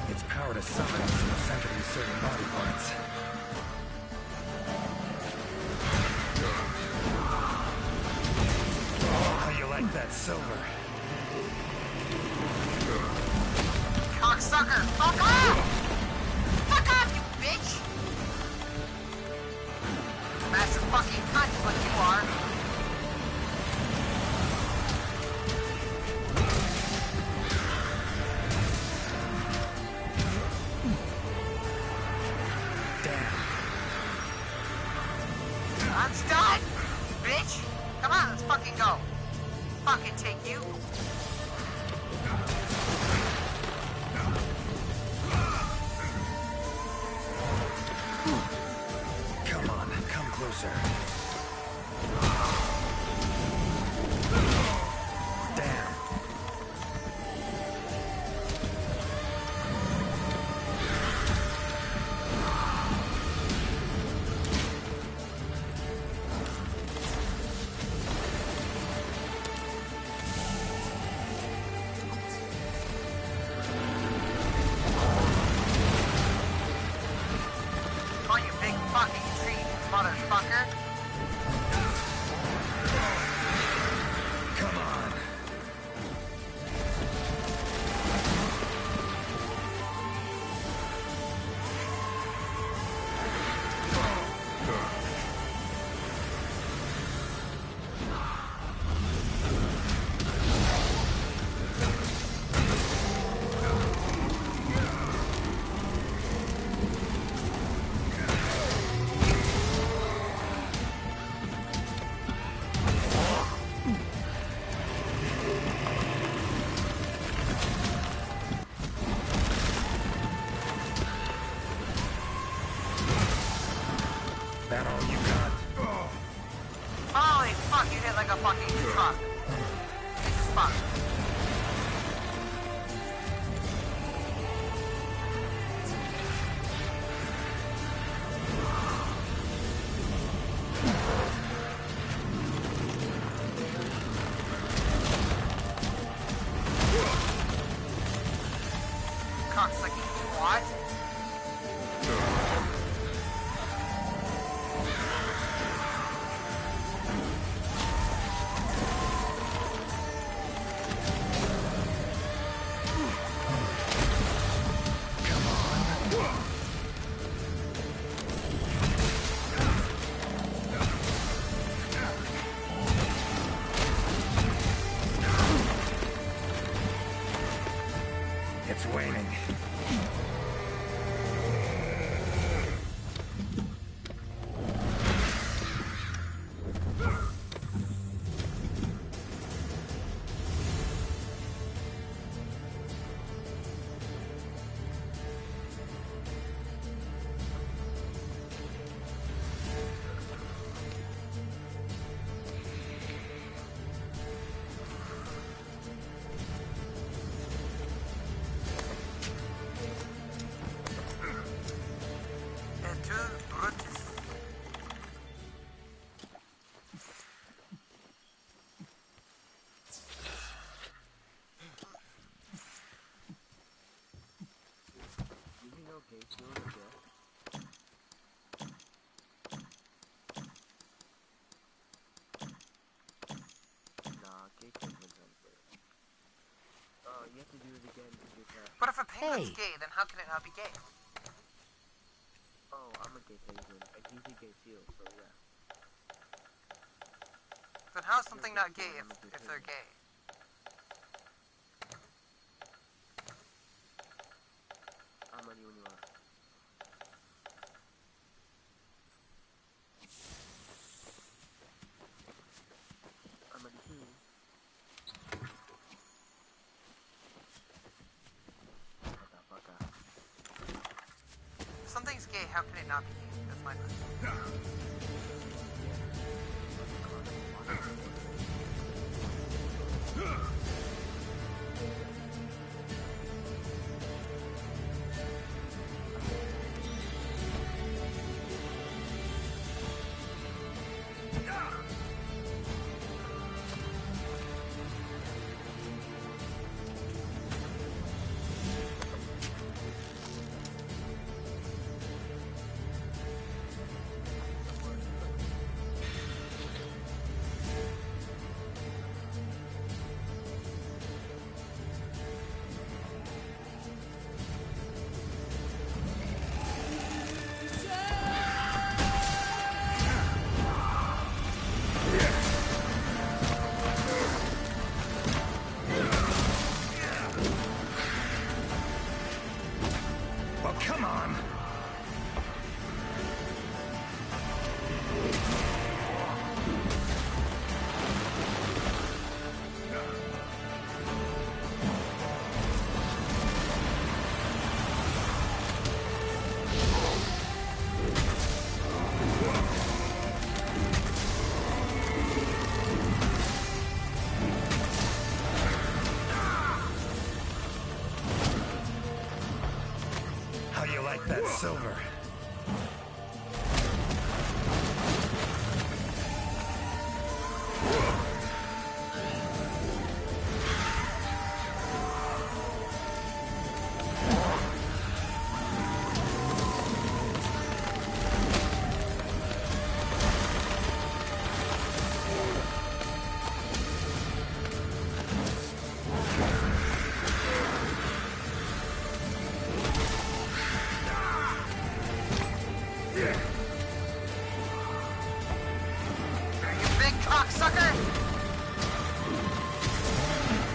Its power to summon is in the center of certain body parts. Oh, how you like that silver? Cocksucker! Fuck off! Fuck off, you bitch! Massive fucking cunt is what you are. I'm done! Bitch! Come on, let's fucking go. Fucking take you. Come on, come closer. Damn. Oh, you big fucking tree, motherfucker. Come on. That all you got? Holy fuck, you hit like a fucking truck. Jesus fuck. Cocksucking twat. It's waning. know gay seal is a gift? Nah, gay can't win something. You have to do it again to get that. But if a penguin's Hey. gay, then how can it not be gay? Oh, I'm a gay penguin, and he's a gay seal, so yeah. Then how is something not gay if they're gay? I'm ready when you are. I'm ready too. Motherfucker. If something's gay, how can it not be gay? That's my question. Well, come on! How you like that silver? You big cocksucker!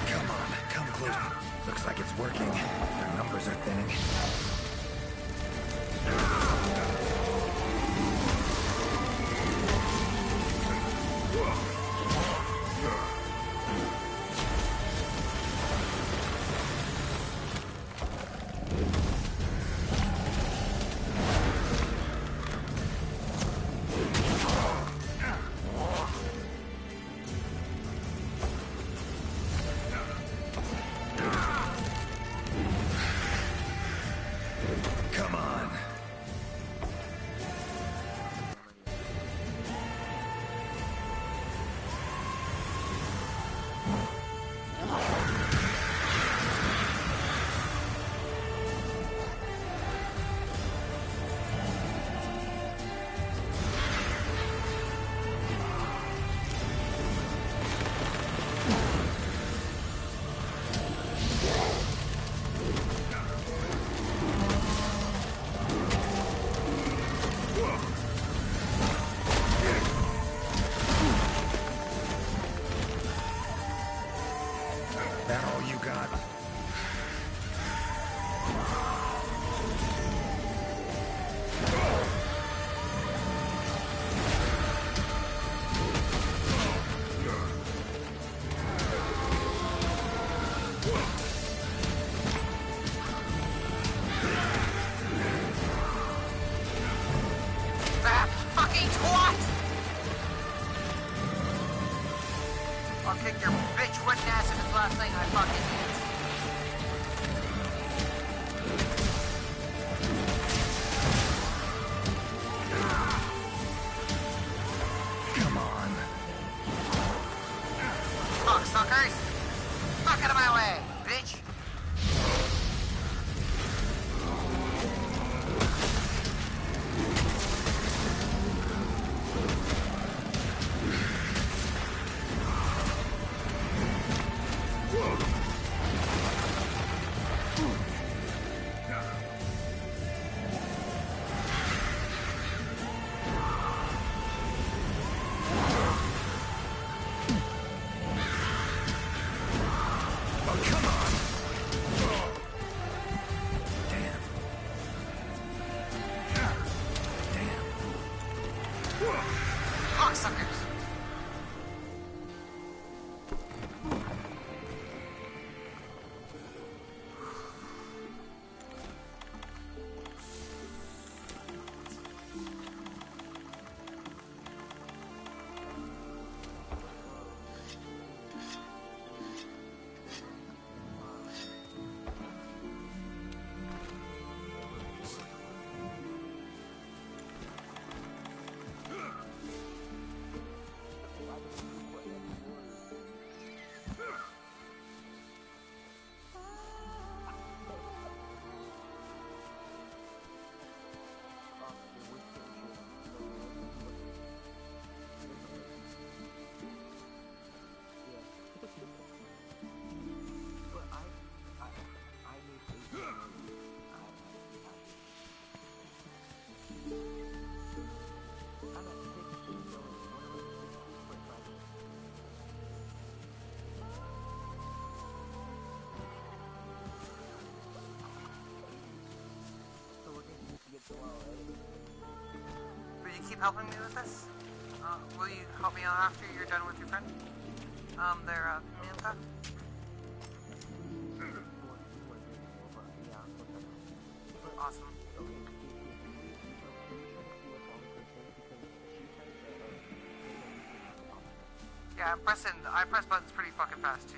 Come on, come closer. Looks like it's working. Their numbers are thinning. Come on. That all you got? That fucking twat! I'll kick your bitch wooden ass if it's the last thing I fucking did. Come on. Cocksuckers! Fuck out of my way, bitch! cocksuckers! Will you keep helping me with this? Will you help me out after you're done with your friend? Their, Manta? Awesome. Yeah, I press buttons pretty fucking fast too.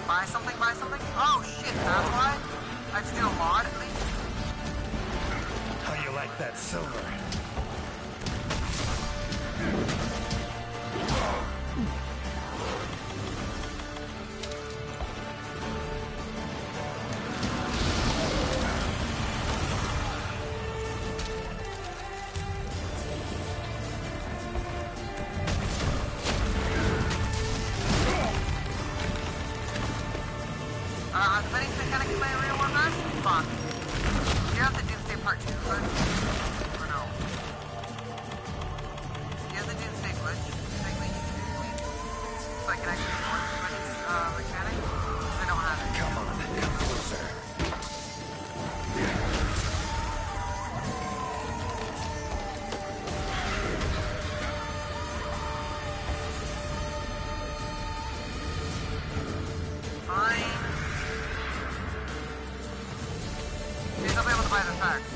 Buy something, buy something? Oh shit, that's why? I just did a lot at least? How you like that silver? The betting mechanic in my real one, man? Fuck. Do you have the Doomsday Part 2 glitch? Or no? Do you have the Doomsday glitch? Like, we need to do me? So I can actually work the betting mechanic? Because I don't have it. Come on, come closer. Fine. At least I'll be able to buy the facts.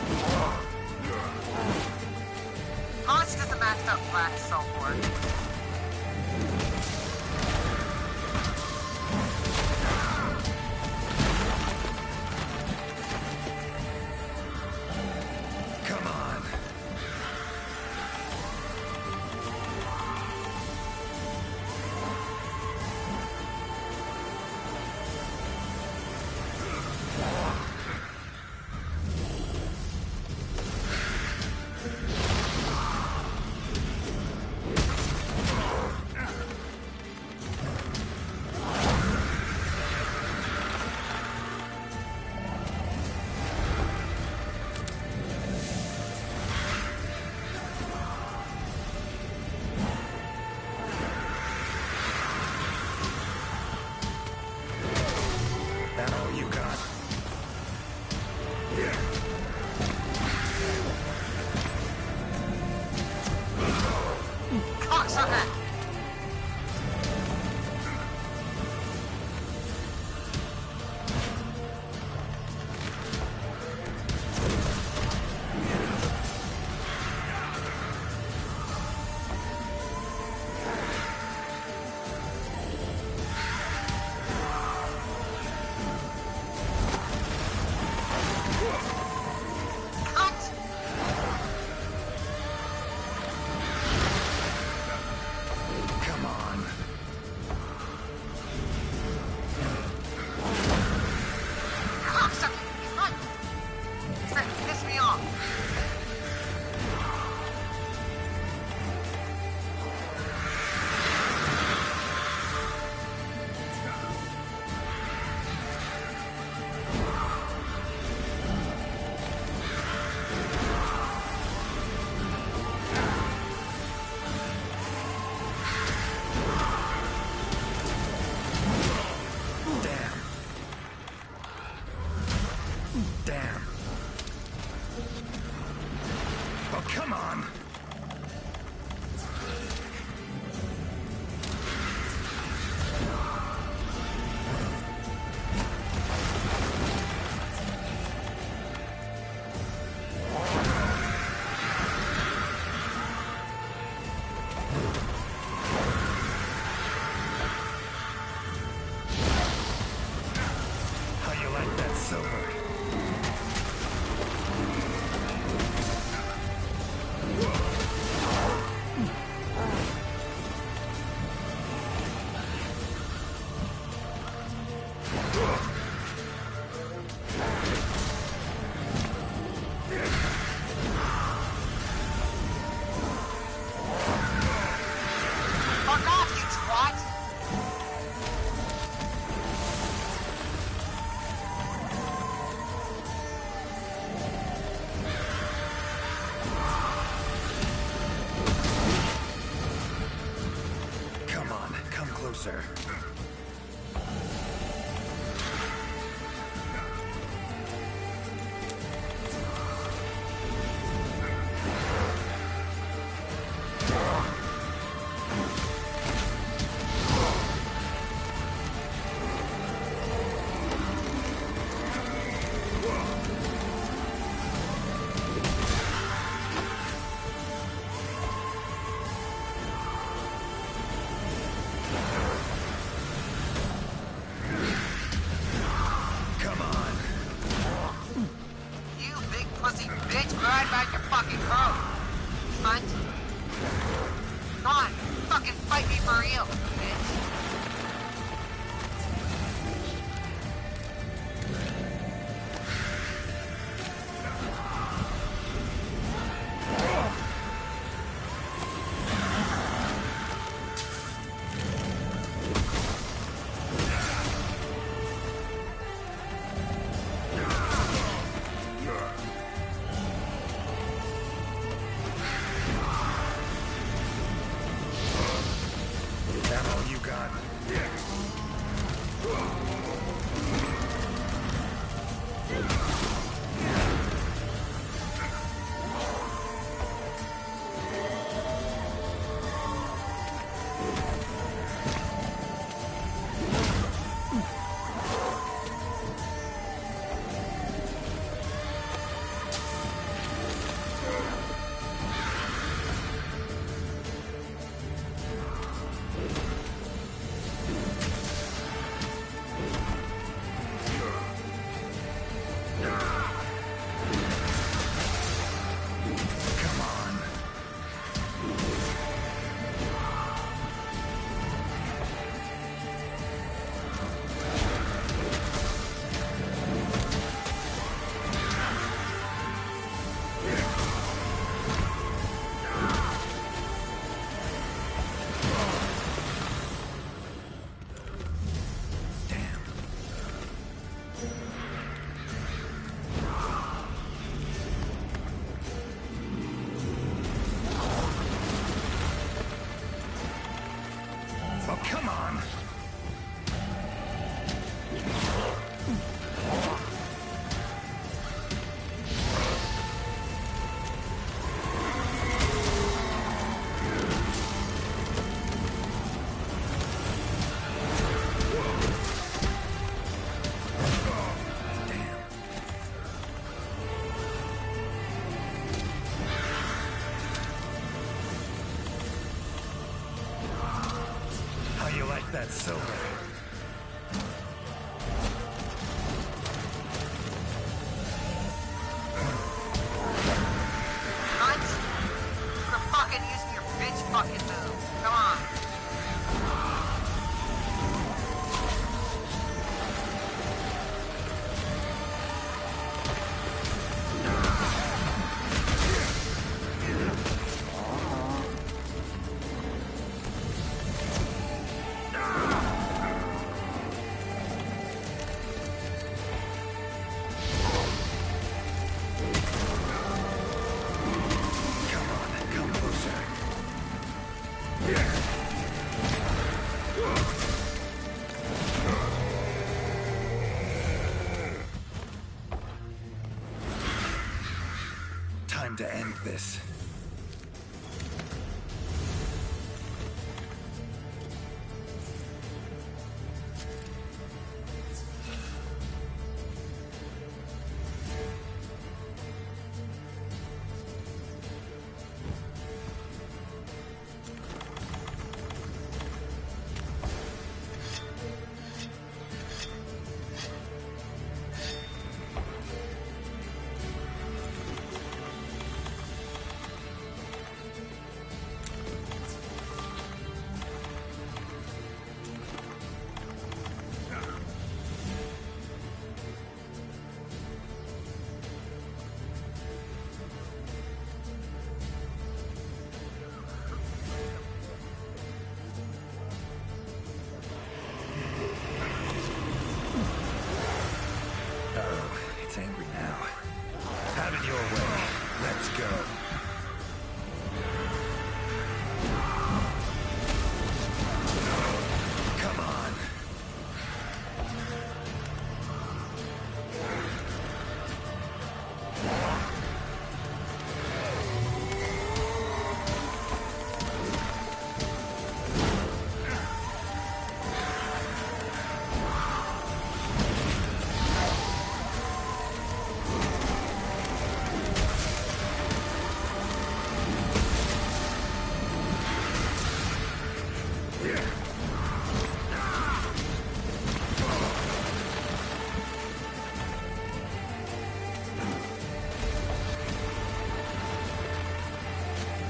closer. You big pussy bitch, grab back your fucking coat. Cunt. Come on, fucking fight me for real, bitch. Is that all you got? Come on. Damn. Oh, come on! Damn. How you like that silver? Cunt. You're fucking using your bitch fucking move. Come on. Come on, come closer. Time to end this.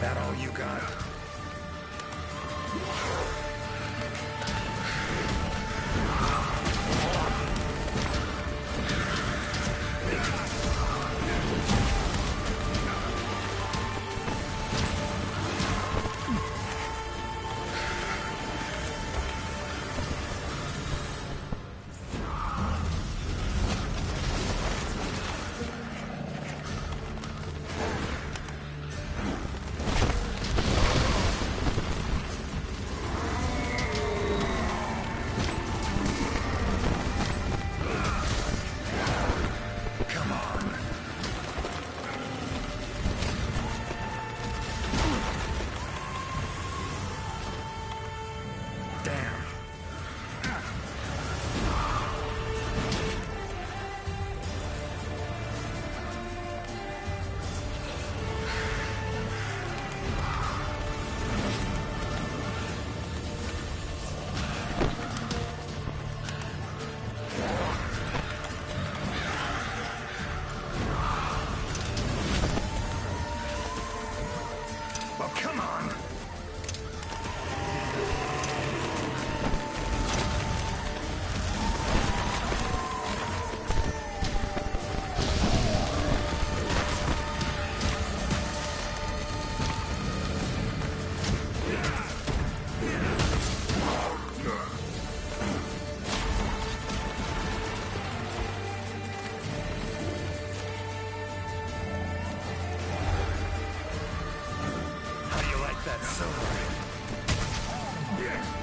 That all you got?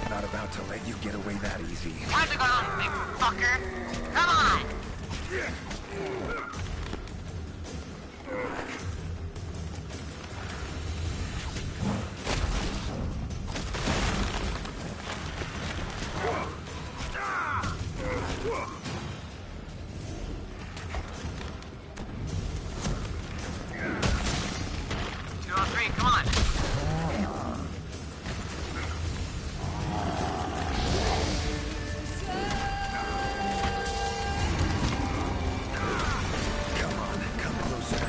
Not about to let you get away that easy. Time to go home, big fucker. Come on. Two on three, come on. Come on, come closer.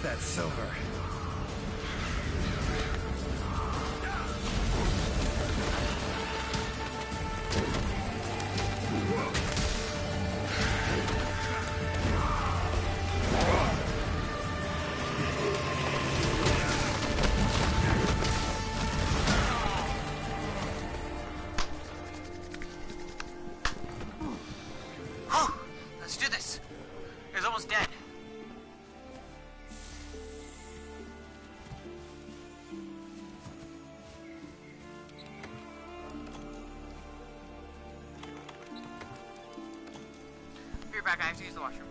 that silver. Let's do this. He's almost dead. Be right back, I have to use the washroom.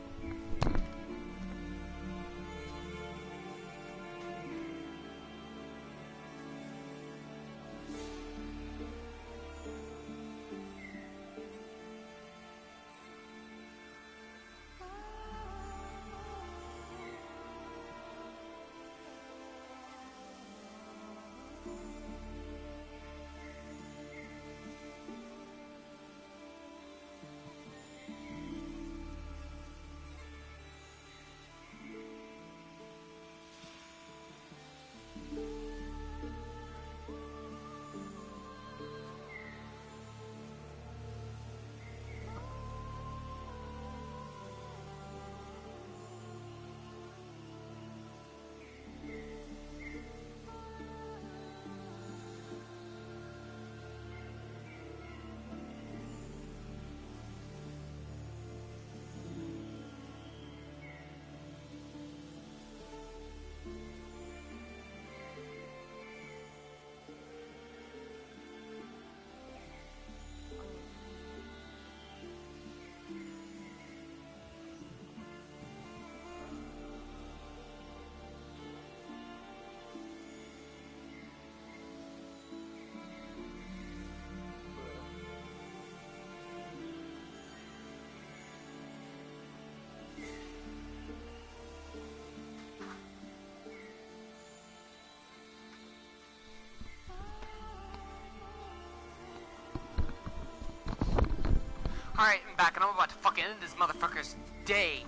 Alright, I'm back and I'm about to fucking end this motherfucker's day.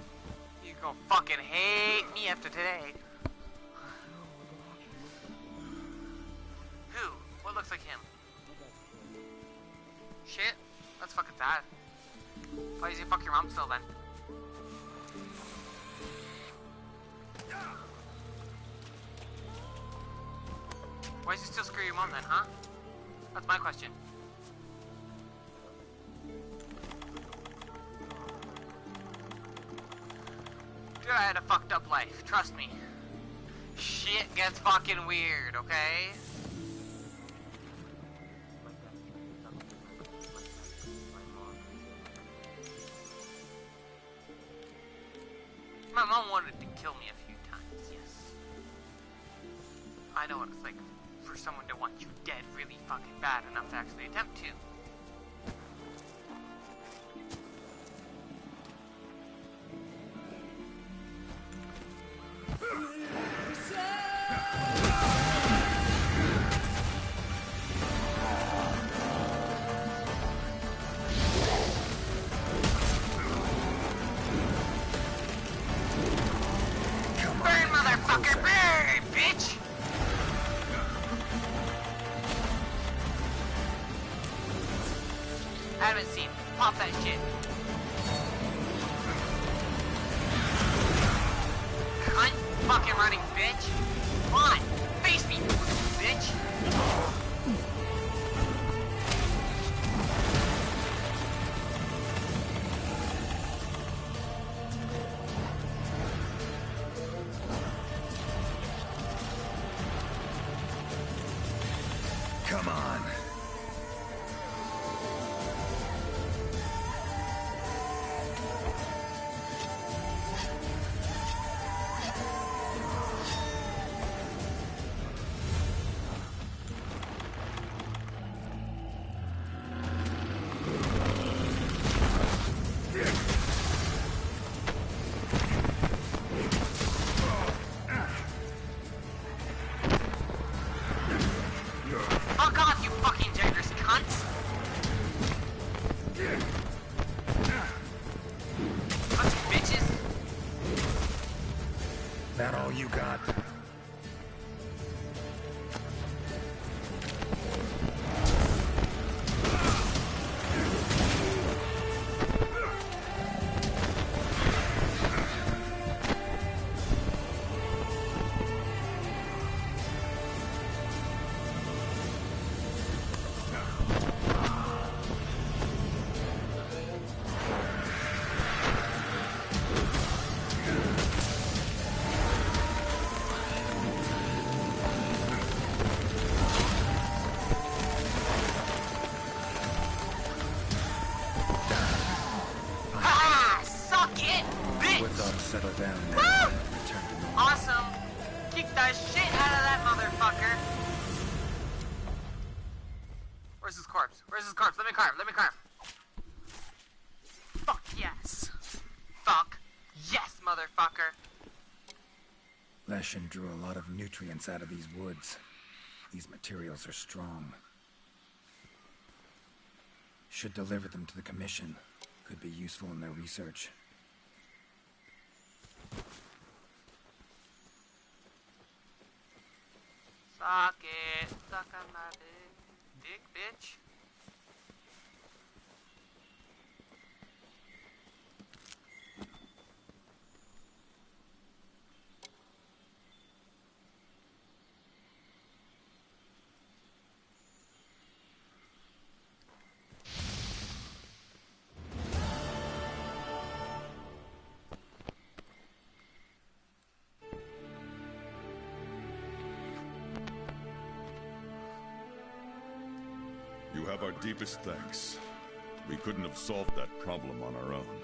You're gonna fucking hate me after today. Who? What looks like him? Shit, that's fucking sad. Why does he fuck your mom still then? Why does he still screw your mom then, huh? That's my question. Dude, I had a fucked up life, trust me. Shit gets fucking weird, okay? My mom wanted to kill me a few times, yes. I know what it's like for someone to want you dead really fucking bad enough to actually attempt to. Burn, motherfucker, burn, bitch! I haven't seen. Pop that shit. Cunt, fucking running bitch. Come on, face me, bitch. Come on. all you got? Settle down now. Return to normal. Awesome! Kick the shit out of that motherfucker! Where's his corpse? Where's his corpse? Let me carve, let me carve. Fuck yes. Fuck yes, motherfucker. Leshen drew a lot of nutrients out of these woods. These materials are strong. Should deliver them to the Commission. Could be useful in their research. Suck it. Suck on my dick, bitch. You have our deepest thanks. We couldn't have solved that problem on our own.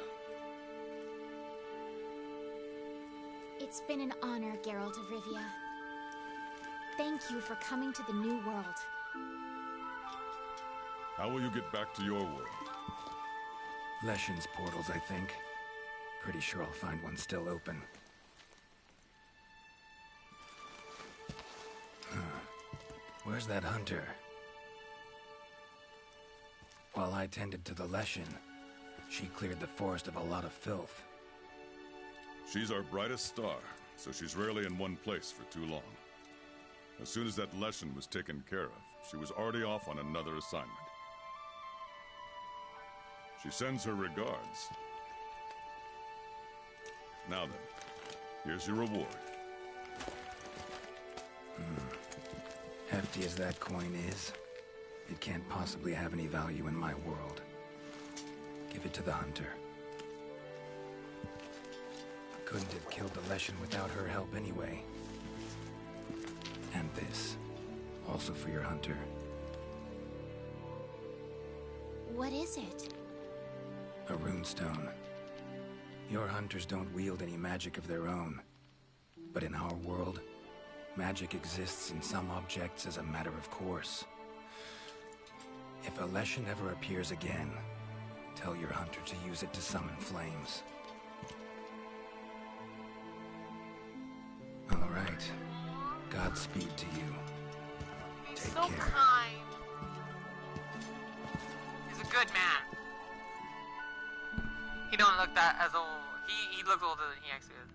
It's been an honor, Geralt of Rivia. Thank you for coming to the New World. How will you get back to your world? Leshen's portals, I think. Pretty sure I'll find one still open. Where's that hunter? While I tended to the Leshen, she cleared the forest of a lot of filth. She's our brightest star, so she's rarely in one place for too long. As soon as that Leshen was taken care of, she was already off on another assignment. She sends her regards. Now then, here's your reward. Hefty as that coin is, it can't possibly have any value in my world. Give it to the hunter. Couldn't have killed the Leshen without her help anyway. And this, also for your hunter. What is it? A runestone. Your hunters don't wield any magic of their own. But in our world, magic exists in some objects as a matter of course. If a Leshen ever appears again, tell your hunter to use it to summon flames. All right. Godspeed to you. He's Take so care. kind. He's a good man. He don't look that as old. He looks older than he actually is.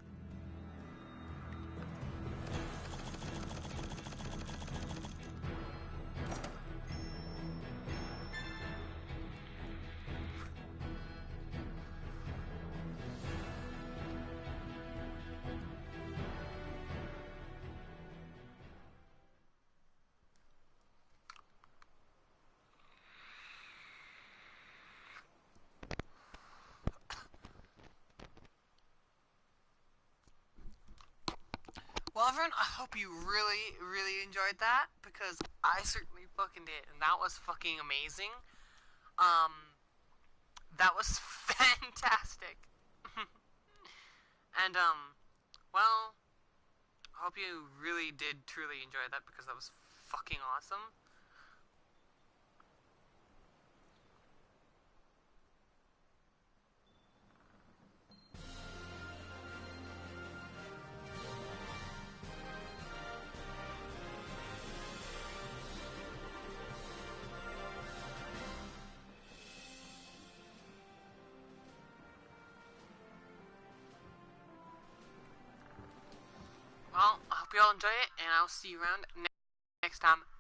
Well, everyone, I hope you really, really enjoyed that, because I certainly fucking did, and that was fucking amazing. That was fantastic. And, well, I hope you really did truly enjoy that, because that was fucking awesome. hope you all enjoy it, and I'll see you around next time.